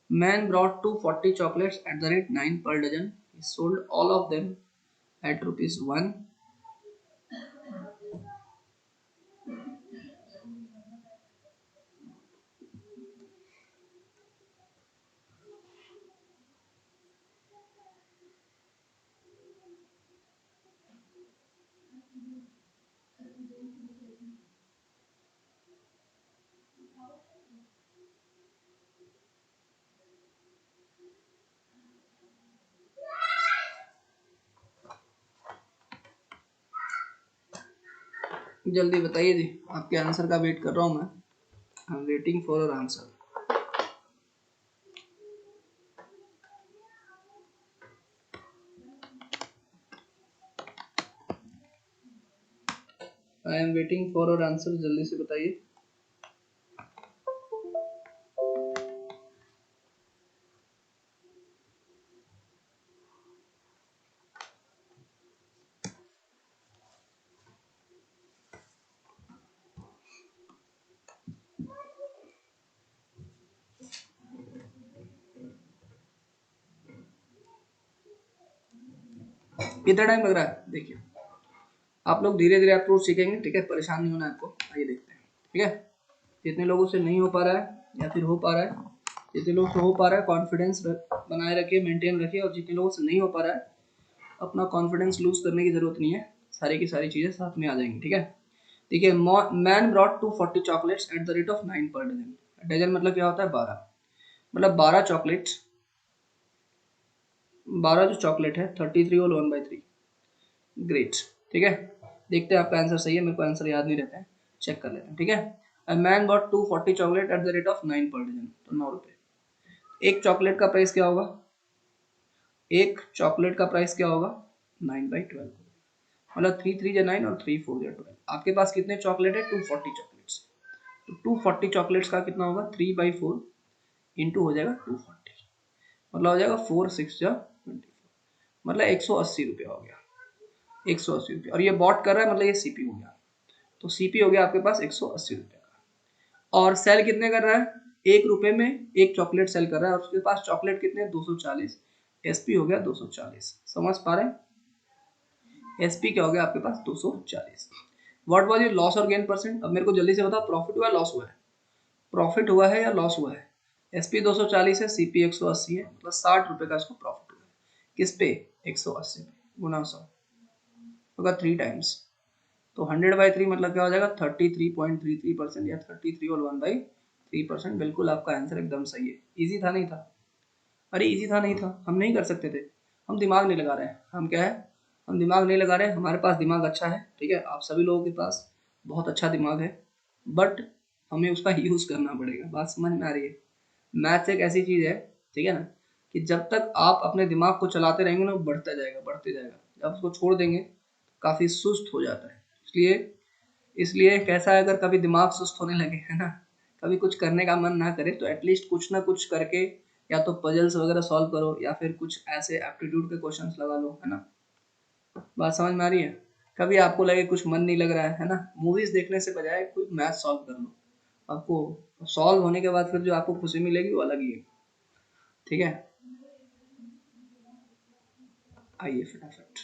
Man brought 240 chocolates at the rate 9 per dozen. He sold all of them at rupees 1. जल्दी बताइए जी, आपके आंसर का वेट कर रहा हूँ मैं। I am waiting for your answer. I am waiting for your answer, जल्दी से बताइए। कितना टाइम लग रहा है? देखिए आप लोग धीरे धीरे अप्रोच सीखेंगे, ठीक है, परेशान नहीं होना आपको। आइए देखते हैं। ठीक है, जितने लोगों से नहीं हो पा रहा है या फिर हो पा रहा है, जितने लोगों से हो पा रहा है कॉन्फिडेंस बनाए रखिए, मेंटेन रखिए, और जितने लोगों से नहीं हो पा रहा है अपना कॉन्फिडेंस लूज करने की जरूरत नहीं है, सारी की सारी चीजें साथ में आ जाएंगी। ठीक है, देखिए man brought 240 chocolates at the rate of 9 per dozen. Dozen मतलब क्या होता है? 12, मतलब 12 चॉकलेट्स, 12 जो चॉकलेट है 33 और 1/3। ग्रेट। ठीक है, देखते हैं आपका आंसर सही है, मेरे को आंसर याद नहीं रहता है, चेक कर लेते हैं। ठीक है, a man bought 240 chocolate at the rate of 9 per dozen, तो 9 रुपये। एक चॉकलेट का प्राइस क्या होगा, एक चॉकलेट का प्राइस क्या होगा 9/12, मतलब 3 3 9 और 3 4 12। आपके पास कितने चॉकलेट है 240 चॉकलेट्स, तो 240 चॉकलेट्स का कितना होगा 3/4 इंटू हो जाएगा 240, मतलब हो जाएगा 4 6 24, मतलब 180 रुपया हो गया, 180 रुपया। और ये बॉट कर रहा है मतलब ये सीपी हो गया, तो सीपी हो गया आपके पास 180 रुपये का। और सेल कितने कर रहा है, 1 रुपए में एक चॉकलेट सेल कर रहा है और उसके पास चॉकलेट कितने 240, एसपी हो गया 240। समझ पा रहे हैं, एसपी क्या हो गया आपके पास 240। व्हाट वाज योर लॉस और गेन परसेंट, अब मेरे को जल्दी से बताओ प्रॉफिट हुआ है लॉस हुआ है, प्रॉफिट हुआ है या लॉस हुआ है। एसपी 240 है, सीपी 180 है, मतलब 60 रुपए का इसको प्रॉफिट हुआ है। किस पे 180 पे गुना 100 होगा 3 टाइम्स, तो 100/3 मतलब क्या हो जाएगा 33.33% या 33 और 1/3%। बिल्कुल आपका आंसर एकदम सही है। इजी था नहीं था, अरे इजी था नहीं था, हम नहीं कर सकते थे, हम दिमाग नहीं लगा रहे हैं, हम क्या है, हम दिमाग नहीं लगा रहे हैं, हमारे पास दिमाग अच्छा है, ठीक है, आप सभी लोगों के पास बहुत अच्छा दिमाग है, बट हमें उसका यूज करना पड़ेगा। बात समझ में आ रही है, मैथ्स एक ऐसी चीज है, ठीक है ना, कि जब तक आप अपने दिमाग को चलाते रहेंगे ना बढ़ता जाएगा बढ़ते जाएगा, जब उसको छोड़ देंगे काफी सुस्त हो जाता है। इसलिए इसलिए कैसा है, अगर कभी दिमाग सुस्त होने लगे है ना, कभी कुछ करने का मन ना करे, तो एटलीस्ट कुछ ना कुछ करके या तो पजल्स वगैरह सॉल्व करो या फिर कुछ ऐसे एप्टीट्यूड के क्वेश्चंस लगा लो, है ना। बात समझ में आ रही है, कभी आपको लगे कुछ मन नहीं लग रहा है ना, मूवीज देखने से बजाय कोई मैथ सॉल्व कर लो, आपको सॉल्व होने के बाद फिर जो आपको खुशी मिलेगी वो अलग ही है, ठीक है। आइए फटाफट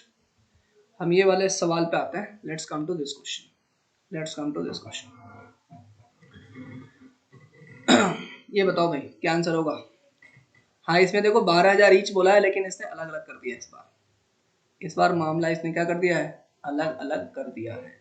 हम ये वाले सवाल पे आते हैं, let's come to this question, let's come to this question. ये बताओ भाई क्या आंसर होगा। हाँ इसमें देखो 12,000 ईच बोला है, लेकिन इसने अलग अलग कर दिया इस बार, इस बार मामला इसने क्या कर दिया है, अलग अलग कर दिया है।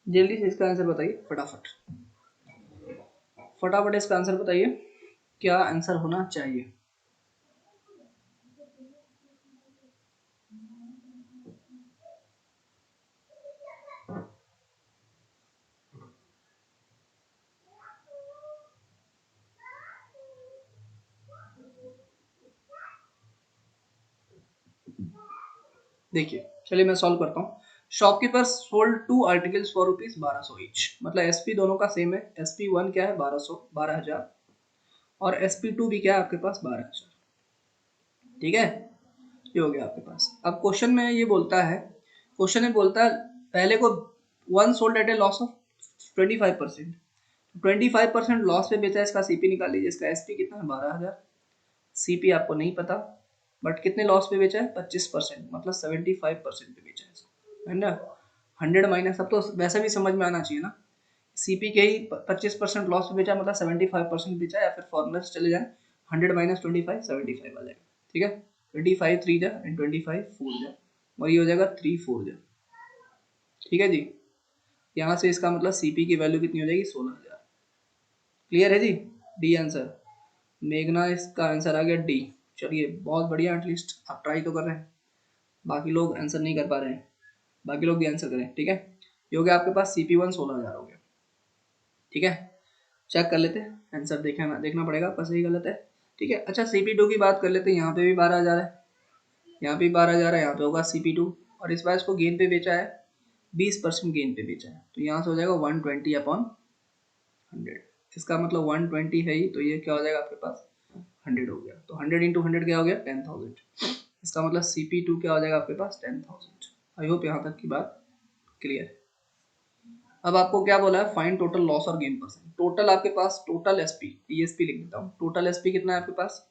जल्दी से इसका आंसर बताइए फटाफट, फटाफट इसका आंसर बताइए, क्या आंसर होना चाहिए। देखिए चलिए मैं सॉल्व करता हूँ। Shopkeeper sold 2 articles for ₹1200 each, मतलब एसपी दोनों का सेम है, SP1 क्या है 12,000 और SP2 भी क्या है आपके पास 12,000, ठीक है। ये हो गया आपके पास। अब क्वेश्चन में ये बोलता है, क्वेश्चन में बोलता है पहले को one sold at A loss of 25%, 25% loss पे बेचा है, इसका सीपी निकाल लीजिए, इसका एसपी कितना है 12,000, सीपी आपको नहीं पता, बट कितने लॉस पे बेचा है 25%, मतलब 75% पे बेचा है इसको, है ना। 100 - अब तो वैसे भी समझ में आना चाहिए ना, सीपी के ही 25% लॉस पे बेचा मतलब 75% बेचा, या फिर फॉर्मूला से चले जाए 100 - 25 75 आ जाएगा, ठीक है। 25 3 जा एंड 25 4 जा, और ये हो जाएगा 3 4 जा, ठीक है जी। यहाँ से इसका मतलब सीपी की वैल्यू कितनी हो जाएगी 16,000। क्लियर है जी, डी आंसर। मेघना इसका आंसर आ गया डी। चलिए बहुत बढ़िया, एटलीस्ट आप ट्राई तो कर रहे हैं, बाकी लोग आंसर नहीं कर पा रहे हैं, बाकी लोग भी आंसर करें, ठीक है। ये हो गया आपके पास CP1 16,000 हो गया, ठीक है। चेक कर लेते हैं आंसर, देखना देखना पड़ेगा आपका सही गलत है, ठीक है। अच्छा CP2 की बात कर लेते हैं, यहाँ पे भी 12,000 है, यहाँ पे 12,000 है, यहाँ पे होगा CP2, और इस बार इसको गेन पे बेचा है, 20% गेन पे बेचा है, तो यहाँ से हो जाएगा 120/100, इसका मतलब 120 है ही, तो ये क्या हो जाएगा आपके पास 100 हो गया, तो 100 × 100 क्या हो गया 10,000, इसका मतलब CP2 क्या हो जाएगा आपके पास 10,000। आई होप यहाँ तक की बात क्लियर है। अब आपको क्या बोला है, फाइंड टोटल लॉस और गेन परसेंट। टोटल आपके पास टोटल एसपी, टीएसपी लिख देता हूँ, टोटल एसपी कितना है आपके पास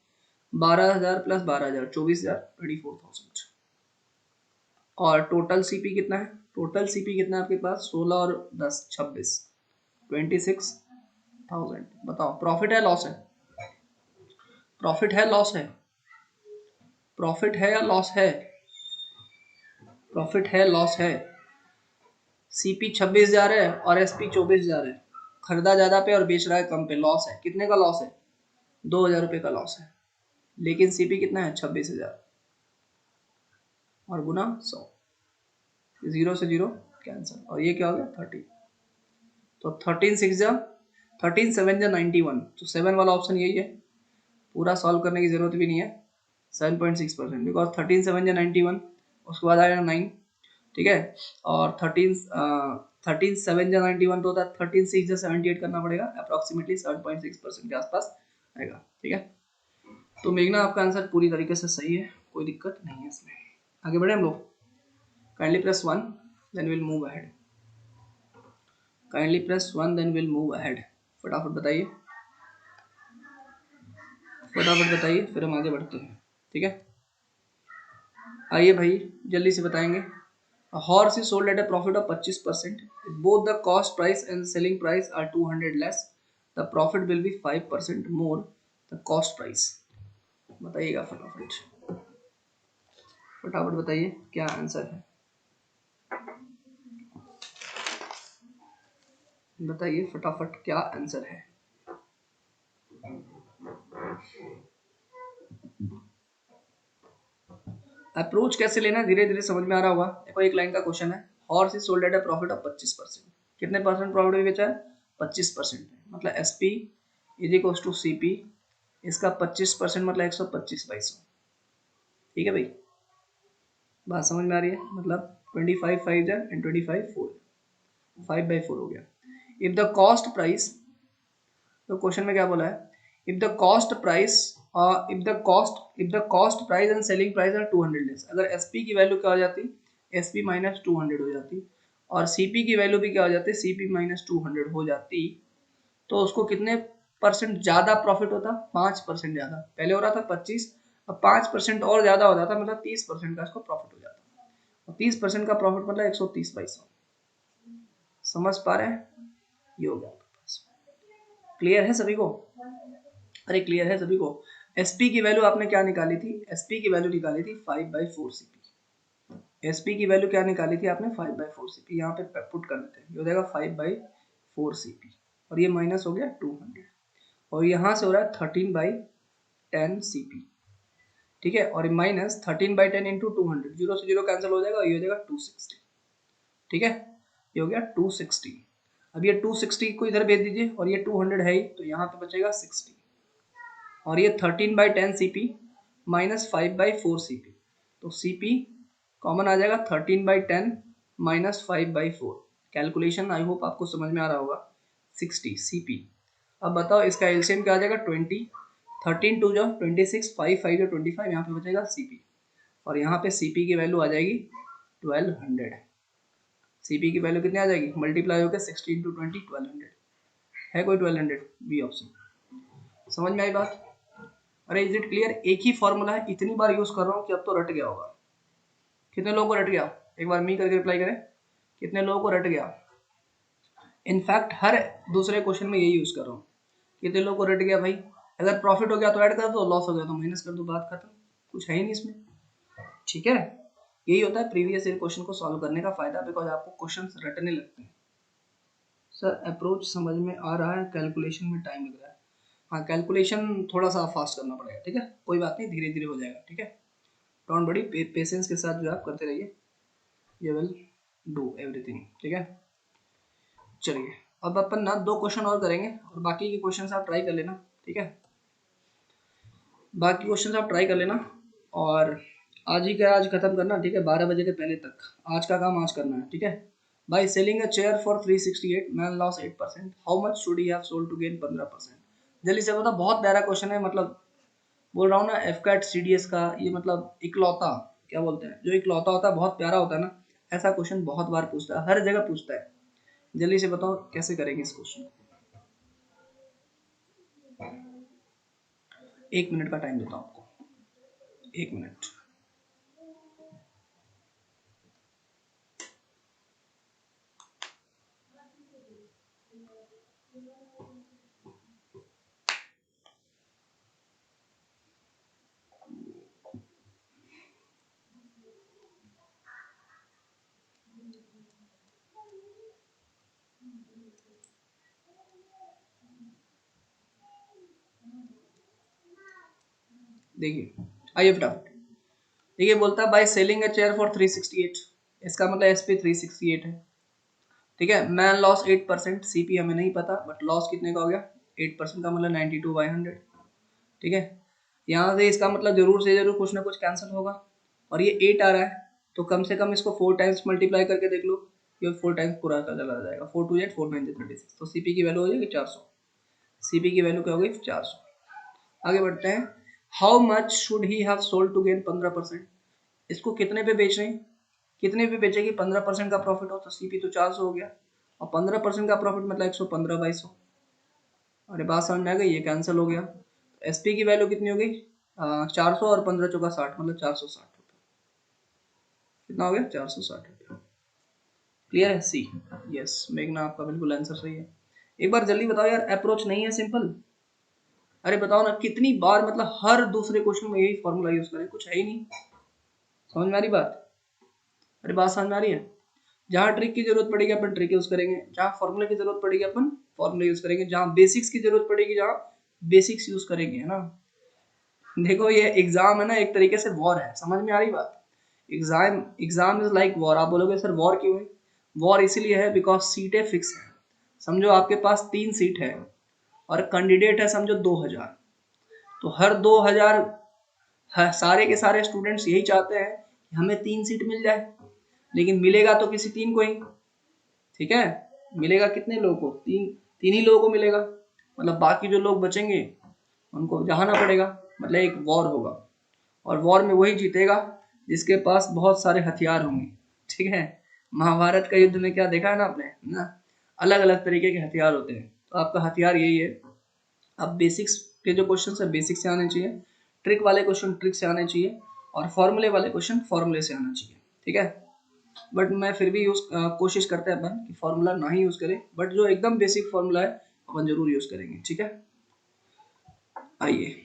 12,000 प्लस 12,000 24,000 24,000, और टोटल सीपी कितना है, टोटल सीपी कितना है आपके पास 16 और 10 26 26,000। बताओ प्रॉफिट है लॉस है, प्रॉफिट है लॉस है, प्रॉफिट है या लॉस है, प्रॉफिट है लॉस है? सीपी 26,000 है और एसपी 24,000 है, खरीदा ज्यादा पे और बेच रहा है कम पे, लॉस है। कितने का लॉस है? 2,000 रुपये का लॉस है। लेकिन सीपी कितना है? 26,000 और गुना 100, 0 से 0 कैंसिल, और ये क्या हो गया 30। तो 13 6 जा 13 7 जा 91, तो 7 वाला ऑप्शन यही है। पूरा सॉल्व करने की जरूरत भी नहीं है। 7.6% बिकॉज 13 7 जा 91, उसके बाद आएगा 9, ठीक है। और 13 7 जा 91 तो होता है 13 6 जा 78 करना पड़ेगा, अप्रोक्सीमेटली 7.6% के आसपास आएगा, ठीक है। तो मेघना आपका आंसर पूरी तरीके से सही है, कोई दिक्कत नहीं है इसमें। आगे बढ़े हम लोग। Kindly press 1 then will move ahead. Kindly press 1 then will move ahead. फटाफट बताइए, फटाफट बताइए, फिर हम आगे बढ़ते हैं, ठीक है। आइए भाई जल्दी से बताएंगे। A horse is sold at a profit of 25%. If both the cost price and selling price are 200 less, the profit will be 5% more the cost price. बताइएगा फटाफट, फटाफट बताइए क्या आंसर है, बताइए फटाफट क्या आंसर है। अप्रोच कैसे लेना धीरे धीरे समझ में आ रहा होगा। देखो एक लाइन का क्वेश्चन है, horse is sold at a profit of 25%। कितने परसेंट प्रॉफिट में बेचा है? 25%। मतलब SP is equals to CP, इसका 25% मतलब 125 बाई 100, ठीक है भाई। बात समझ में आ रही है? मतलब 25 5 जा एंड 25 4, 5/4 हो गया। इफ द कॉस्ट प्राइस, तो क्वेश्चन में क्या बोला है, if the cost price if the cost price and selling price are 200 less, अगर एसपी की वैल्यू क्या हो जाती? एसपी माइनस 200 हो जाती, और सीपी की वैल्यू भी क्या हो जाती? सीपी माइनस 200 हो जाती, तो उसको कितने परसेंट ज्यादा प्रॉफिट होता? 5% ज्यादा। पहले हो रहा था 25, अब 5% और ज्यादा हो जाता, मतलब 30% का इसको प्रॉफिट हो जाता। और 30% का प्रॉफिट मतलब 130 बाई 100। समझ पा रहे हैं? ये हो गया आपके पास। क्लियर है सभी को? अरे क्लियर है सभी को? एसपी की वैल्यू आपने क्या निकाली थी? एसपी की वैल्यू निकाली थी 5/4 सीपी। एसपी की वैल्यू क्या निकाली थी आपने? 5/4 सीपी। यहाँ पे पुट कर देते हैं, ये हो जाएगा 5/4 सीपी, और ये माइनस हो गया 200, और यहाँ से हो रहा है 13/10 सीपी, ठीक है। और माइनस 13/10 इंटू 200, 0 से 0 कैंसिल हो जाएगा, ये हो जाएगा 260, ठीक है। ये हो गया 260। अब ये 260 को इधर भेज दीजिए, और ये 200 है ही, तो यहाँ पे बचेगा 60, और ये 13/10 सीपी माइनस 5/4 सीपी, तो सीपी कॉमन आ जाएगा 13/10 माइनस 5/4। कैलकुलेशन आई होप आपको समझ में आ रहा होगा। 60 सीपी। अब बताओ इसका एलसीएम क्या आ जाएगा? 20, 13 2 जो 26, 5 5 जो 25, यहाँ पे बचेगा सीपी, और यहाँ पे सीपी की वैल्यू आ जाएगी 1200। सीपी की वैल्यू कितनी आ जाएगी? मल्टीप्लाई होकर 60 इंटू 20, 1200। है कोई 1200? B option. समझ में आई बात? अरे इज इट क्लियर? एक ही फॉर्मूला है, इतनी बार यूज कर रहा हूँ कि अब तो रट गया होगा। कितने लोगों को रट गया? एक बार मी करके रिप्लाई करें, कितने लोगों को रट गया? इनफैक्ट हर दूसरे क्वेश्चन में यही यूज कर रहा हूँ। कितने लोगों को रट गया भाई? अगर प्रॉफिट हो गया तो ऐड कर दो, लॉस हो गया तो माइनस कर दो, बात खत्म, कुछ है ही नहीं इसमें, ठीक है। यही होता है प्रीवियस ईयर क्वेश्चन को सॉल्व करने का फायदा, बिकॉज आपको क्वेश्चन रटने लगते हैं। सर अप्रोच समझ में आ रहा है, कैलकुलेशन में टाइम लग रहा है। हाँ कैलकुलेशन थोड़ा सा फास्ट करना पड़ेगा, ठीक है, कोई बात नहीं, धीरे धीरे हो जाएगा, ठीक है। डोंट वरी, पेशेंस के साथ जो आप करते रहिए, ये विल डू एवरीथिंग, ठीक है। चलिए अब अपन ना 2 क्वेश्चन और करेंगे, और बाकी के क्वेश्चन आप ट्राई कर लेना, ठीक है। बाकी क्वेश्चन आप ट्राई कर लेना, और आज ही का आज खत्म करना, ठीक है, 12 बजे के पहले तक। आज का काम आज करना है, ठीक है। By selling a chair for 368, man loss 8%, how much should he have sold to gain 15%। जल्दी से बता, बहुत प्यारा क्वेश्चन है, मतलब बोल रहा हूँ ना, एफकैट सीडीएस का ये मतलब इकलौता, क्या बोलते हैं, जो इकलौता होता है बहुत प्यारा होता है ना, ऐसा क्वेश्चन बहुत बार पूछता है, हर जगह पूछता है। जल्दी से बताओ कैसे करेंगे इस क्वेश्चन को। 1 मिनट का टाइम देता हूँ आपको, 1 मिनट। देखिए आइए फटाफट। देखिए बोलता है by selling a chair for 368, इसका मतलब एसपी 368 है। ठीक है, मैन लॉस 8%, सीपी हमें नहीं पता, बट लॉस कितने का हो गया 8% का मतलब 92/100। ठीक है, यहाँ से इसका मतलब जरूर से जरूर कुछ ना कुछ कैंसिल होगा, और ये 8 आ रहा है तो कम से कम इसको 4 टाइम्स मल्टीप्लाई करके देख लो, ये 4 टाइम्स पूरा का चला जाएगा, 4 2 8 4 9 36, तो सीपी की वैल्यू हो जाएगी 400। सीपी की वैल्यू क्या हो गई 400। आगे बढ़ते हैं। How much should he have sold to gain 15%, इसको कितने पे बेच रहे हैं, कितने पे बेचेगी, 15% का प्रॉफिट हो तो सीपी तो 400 हो गया, और 15% का प्रॉफिट मतलब 115/100। अरे बात समझ में आ गई, ये कैंसिल हो गया। एसपी की वैल्यू कितनी हो गई 400, और 15 चौका 60 मतलब 460 रुपये। कितना हो गया 460 रुपये। क्लियर है सी। यस मेघना आपका बिल्कुल आंसर सही है। एक बार जल्दी बताओ यार, अप्रोच नहीं है सिंपल। अरे बताओ ना कितनी बार, मतलब हर दूसरे क्वेश्चन में यही फॉर्मूला यूज करें, कुछ है ही नहीं। समझ में आ रही बात, अरे बात समझ में आ रही है। जहाँ ट्रिक की जरूरत पड़ेगी अपन ट्रिक यूज करेंगे, जहाँ फॉर्मूले की जरूरत पड़ेगी अपन फॉर्मूले यूज करेंगे, जहाँ बेसिक्स की जरूरत पड़ेगी जहाँ बेसिक्स यूज करेंगे, है ना। देखो ये एग्जाम है ना, एक तरीके से वॉर है, समझ में आ रही बात। Exam exam is like war. आप बोलोगे सर वॉर क्यों है, वॉर इसीलिए है बिकॉज सीटें फिक्स है। समझो आपके पास 3 सीट है और कैंडिडेट है समझो 2000, तो हर 2000 सारे के सारे स्टूडेंट्स यही चाहते हैं कि हमें 3 सीट मिल जाए, लेकिन मिलेगा तो किसी 3 को ही। ठीक है, मिलेगा कितने लोगों को, 3 ही लोगों को मिलेगा, मतलब बाकी जो लोग बचेंगे उनको जहाना पड़ेगा, मतलब एक वॉर होगा, और वॉर में वही जीतेगा जिसके पास बहुत सारे हथियार होंगे। ठीक है, महाभारत का युद्ध में क्या देखा है ना आपने ना, अलग अलग तरीके के हथियार होते हैं, तो आपका हथियार यही है। अब बेसिक्स के जो क्वेश्चन है बेसिक से आने चाहिए, ट्रिक वाले क्वेश्चन ट्रिक से आने चाहिए, और फॉर्मूले वाले क्वेश्चन फॉर्मूले से आना चाहिए। ठीक है, बट मैं फिर भी कोशिश करते हैं अपन कि फॉर्मूला ना ही यूज करें, बट जो एकदम बेसिक फॉर्मूला है अपन जरूर यूज करेंगे। ठीक है, आइए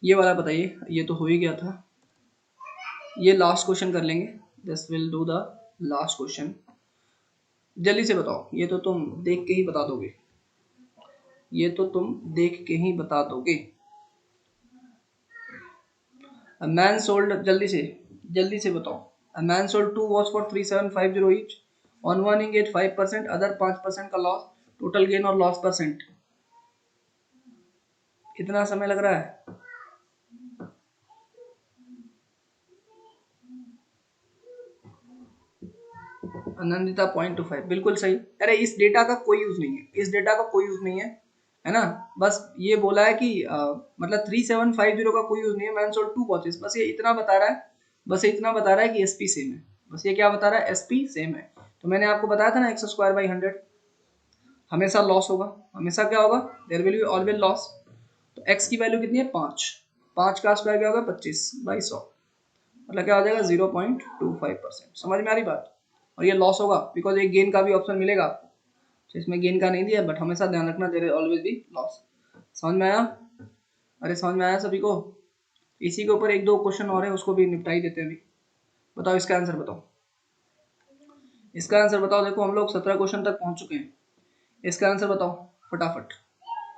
ये वाला बताइए, ये तो हो ही गया था, ये लास्ट क्वेश्चन कर लेंगे, this will do the last question. जल्दी से बताओ, ये तो तुम देख के ही बता दोगे, ये तो तुम देख के ही बता दोगे। A man sold, जल्दी से बताओ। A man sold 2 watch for 3750 each, on one he get 5%, other 5% का लॉस, टोटल गेन और लॉस परसेंट। कितना समय लग रहा है, आनंदिता 0.25 बिल्कुल सही। अरे इस डेटा का कोई यूज नहीं है, इस डेटा का कोई यूज नहीं है ना। बस ये बोला है कि मतलब 3750 का कोई यूज नहीं है, मैन सोल्ड 2 वॉचेस, बस ये इतना बता रहा है, बस ये इतना बता रहा है कि एसपी सेम है, बस ये क्या बता रहा है एसपी सेम है। तो मैंने आपको बताया था ना x²/100 हमेशा लॉस होगा, हमेशा क्या होगा, there will be always loss. तो x की वैल्यू कितनी है 5, 5 का स्क्वायर क्या होगा 25/100, मतलब क्या हो जाएगा 0.25%। समझ में आ रही बात, और ये लॉस होगा बिकॉज एक गेन का भी ऑप्शन मिलेगा आपको, तो इसमें गेन का नहीं दिया, बट हमेशा ध्यान रखना देयर ऑलवेज बी लॉस। समझ में आया, अरे समझ में आया सभी को। इसी के ऊपर एक दो क्वेश्चन और है, उसको भी निपटाई देते हैं अभी। बताओ इसका आंसर बताओ, इसका आंसर बताओ। देखो हम लोग 17 क्वेश्चन तक पहुंच चुके हैं, इसका आंसर बताओ फटाफट,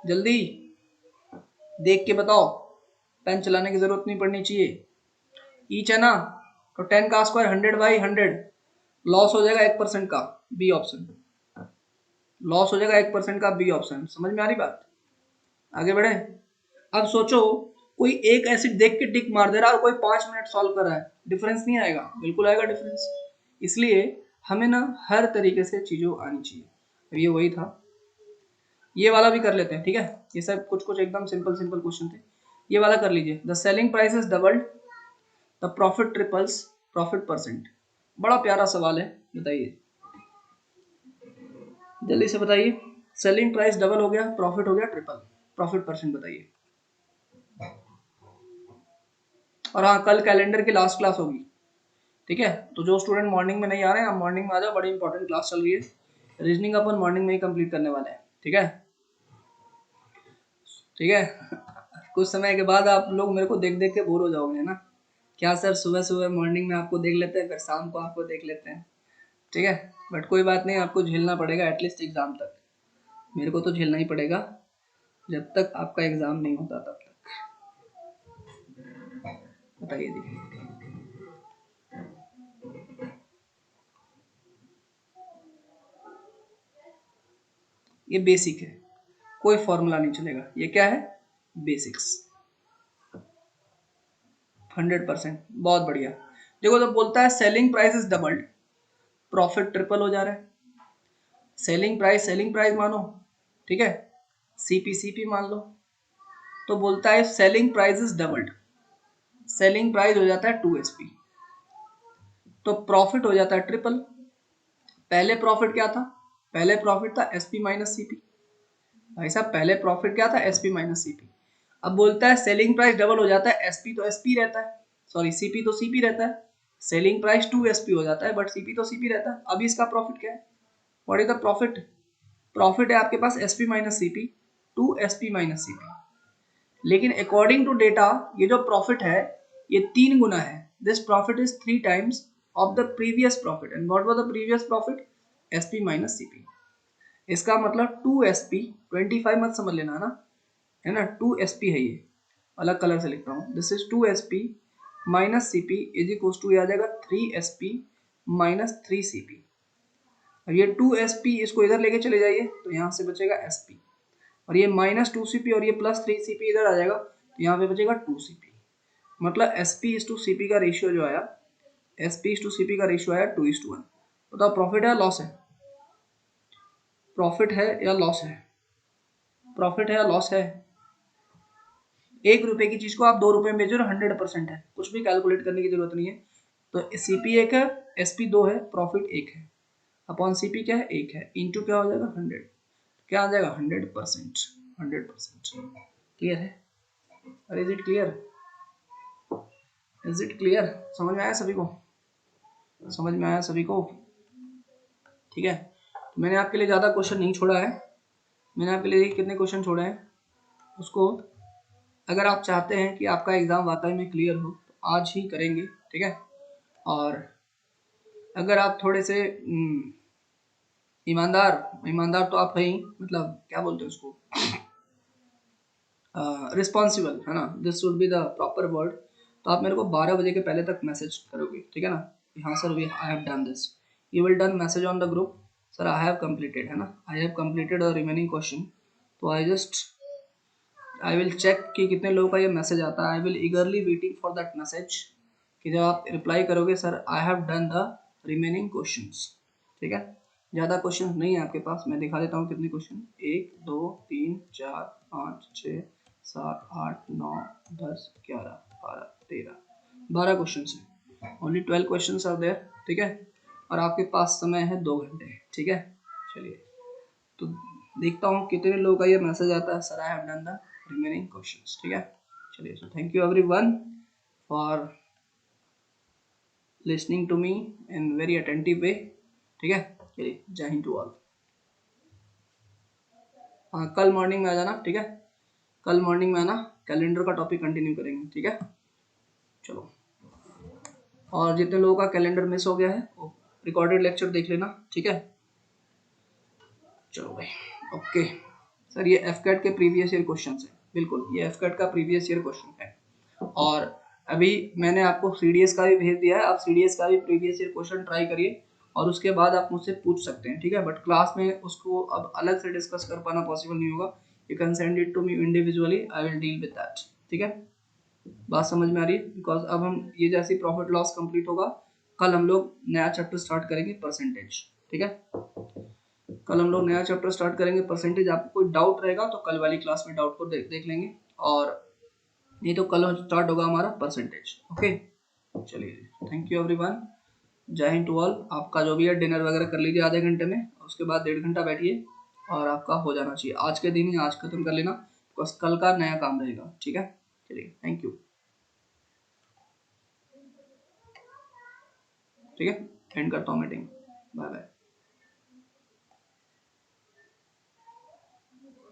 जल्दी देख के बताओ, पेन चलाने की जरूरत नहीं पड़नी चाहिए। ईच है ना, तो 10 का स्क्वायर 100/100, लॉस हो जाएगा 1% का, बी ऑप्शन, लॉस हो जाएगा 1% का, बी ऑप्शन। समझ में आ रही बात, आगे बढ़े। अब सोचो कोई एक एसिड देख के टिक मार दे रहा है और कोई 5 मिनट सॉल्व कर रहा है, डिफरेंस नहीं आएगा, बिल्कुल आएगा डिफरेंस। इसलिए हमें ना हर तरीके से चीजों आनी चाहिए। अब ये वही था, ये वाला भी कर लेते हैं। ठीक है, ये सब कुछ कुछ एकदम सिंपल सिंपल क्वेश्चन थे, ये वाला कर लीजिए। The selling price is doubled, the profit triples, profit percent. बड़ा प्यारा सवाल है, बताइए जल्दी से बताइए। सेलिंग प्राइस डबल हो गया, प्रॉफिट हो गया ट्रिपल, प्रॉफिट परसेंट बताइए। और हाँ कल कैलेंडर की लास्ट क्लास होगी, ठीक है। तो जो स्टूडेंट मॉर्निंग में नहीं आ रहे हैं आप मॉर्निंग में आ जाओ, बड़ी इंपॉर्टेंट क्लास चल रही है, रीजनिंग अपन मॉर्निंग में ही कंप्लीट करने वाले हैं। ठीक है, ठीक है। कुछ समय के बाद आप लोग मेरे को देख देख के बोर हो जाओगे, है ना, क्या सर सुबह सुबह मॉर्निंग में आपको देख लेते हैं फिर शाम को आपको देख लेते हैं। ठीक है, बट कोई बात नहीं, आपको झेलना पड़ेगा एटलीस्ट एग्जाम तक, मेरे को तो झेलना ही पड़ेगा जब तक आपका एग्जाम नहीं होता तब तक। बताइए जी। ये बेसिक है, कोई फॉर्मूला नहीं चलेगा। ये क्या है? बेसिक्स। 100%, बहुत बढ़िया। देखो जब बोलता है selling price is doubled, profit triple हो जा रहा है। सेलिंग प्राइस मानो, ठीक है, सीपी मान लो, तो बोलता है selling price is doubled, selling price हो जाता है 2SP, तो प्रॉफिट हो जाता है ट्रिपल। पहले प्रॉफिट क्या था? पहले प्रॉफिट था SP माइनस CP। भाई साहब पहले प्रॉफिट क्या था? SP minus CP। अब बोलता है सेलिंग प्राइस डबल हो जाता है, SP तो SP रहता है, सॉरी CP तो CP रहता है, सेलिंग प्राइस 2SP हो जाता है, बट CP तो CP रहता है। अभी इसका प्रॉफिट क्या है? What is the profit? Profit है आपके पास SP minus CP, 2SP minus CP। लेकिन अकॉर्डिंग टू डेटा ये जो प्रॉफिट है ये 3 गुना है। This profit is 3 times of the previous profit. And what was the previous profit? SP minus CP। इसका मतलब 2SP, 25 मत समझ लेना है ना, 2SP है ये, अलग कलर से लिखता हूँ। This is 2SP minus CP is equal to आ जाएगा 3SP माइनस 3CP। अब ये 2SP इसको इधर लेके चले जाइए तो यहाँ से बचेगा SP, और ये माइनस 2CP और ये प्लस 3CP इधर आ जाएगा तो यहाँ पे बचेगा 2CP। मतलब SP इज टू CP का रेशियो जो आया, SP इज टू CP का रेशियो आया 2:1। बताओ प्रॉफिट है लॉस है? प्रॉफिट है या लॉस है? प्रॉफिट है या लॉस है? 1 रुपए की चीज को आप 2 रुपए में बेचो, 100% है, कुछ भी कैलकुलेट करने की जरूरत नहीं है। तो CP 1 है, SP 2 है, प्रॉफिट 1 है, अपॉन CP क्या है? 1 है, इंटू क्या हो जाएगा? 100। क्या आ जाएगा? 100%। 100%। क्लियर है? अरे is it clear? Is it clear? समझ में आया सभी को? समझ में आया सभी को? ठीक है, तो मैंने आपके लिए ज़्यादा क्वेश्चन नहीं छोड़ा है। मैंने आपके लिए कितने क्वेश्चन छोड़े हैं उसको, अगर आप चाहते हैं कि आपका एग्ज़ाम वाकई में क्लियर हो तो आज ही करेंगे, ठीक है। और अगर आप थोड़े से ईमानदार, ईमानदार तो आप हैं, मतलब क्या बोलते हैं उसको, रिस्पॉन्सिबल, है ना, this should be the proper word. तो आप मेरे को 12 बजे के पहले तक मैसेज करोगे, ठीक है ना। हाँ sir we I have done this, you will done message on the group, sir I have completed, है ना, I have completed the remaining question. तो आई विल चेक कि कितने लोगों का ये मैसेज आता है। I will ईगरली waiting for that message कि जब आप रिप्लाई करोगे sir I have done the remaining questions, ठीक है। ज़्यादा क्वेश्चन नहीं है आपके पास, मैं दिखा देता हूँ कितने क्वेश्चन, 1 2 3 4 5 6 7 8 9 10 11 12 13 12 क्वेश्चन है, ओनली 12 क्वेश्चन आर देयर, ठीक है। और आपके पास समय है 2 घंटे, ठीक है। चलिए तो देखता हूँ कितने लोगों का ये मैसेज आता है, sir I have done the remaining questions, ठीक है। चलिए so thank you everyone for listening to me in very attentive way, ठीक है। चलिए जय हिंद टू ऑल। हाँ कल मॉर्निंग में आ जाना, ठीक है, कल मॉर्निंग में आना, कैलेंडर का टॉपिक कंटिन्यू करेंगे, ठीक है। चलो, और जितने लोगों का कैलेंडर मिस हो गया है वो रिकॉर्डेड लेक्चर देख लेना, ठीक है। चलो भाई, ओके। सर ये एफकेट के प्रीवियस ईयर क्वेश्चन है, बिल्कुल ये एफकेट का प्रीवियस ईयर क्वेश्चन है। और अभी मैंने आपको सीडीएस का भी भेज दिया है, आप सीडीएस का भी प्रीवियस ईयर क्वेश्चन ट्राई करिए और उसके बाद आप मुझसे पूछ सकते हैं, ठीक है। बट क्लास में उसको अब अलग से डिस्कस कर पाना पॉसिबल नहीं होगा, you can send it to me individually, I will deal with that, ठीक है। बात समझ में आ रही है? बिकॉज अब हम ये जैसे प्रॉफिट लॉस कंप्लीट होगा, कल हम लोग नया चैप्टर स्टार्ट करेंगे परसेंटेज, ठीक है। कल हम लोग नया चैप्टर स्टार्ट करेंगे परसेंटेज। आपको कोई डाउट रहेगा तो कल वाली क्लास में डाउट को देख लेंगे, और नहीं तो कल स्टार्ट होगा हमारा परसेंटेज, ओके। चलिए थैंक यू एवरीवन, जय हिंद टू ऑल। आपका जो भी है डिनर वगैरह कर लीजिए आधे घंटे में, उसके बाद 1.5 घंटा बैठिए और आपका हो जाना चाहिए आज के दिन ही, आज खत्म कर लेना, बिकॉज कल का नया काम रहेगा, ठीक है। चलिए थैंक यू, ठीक है, एंड करता हूँ मीटिंग, बाय बाय।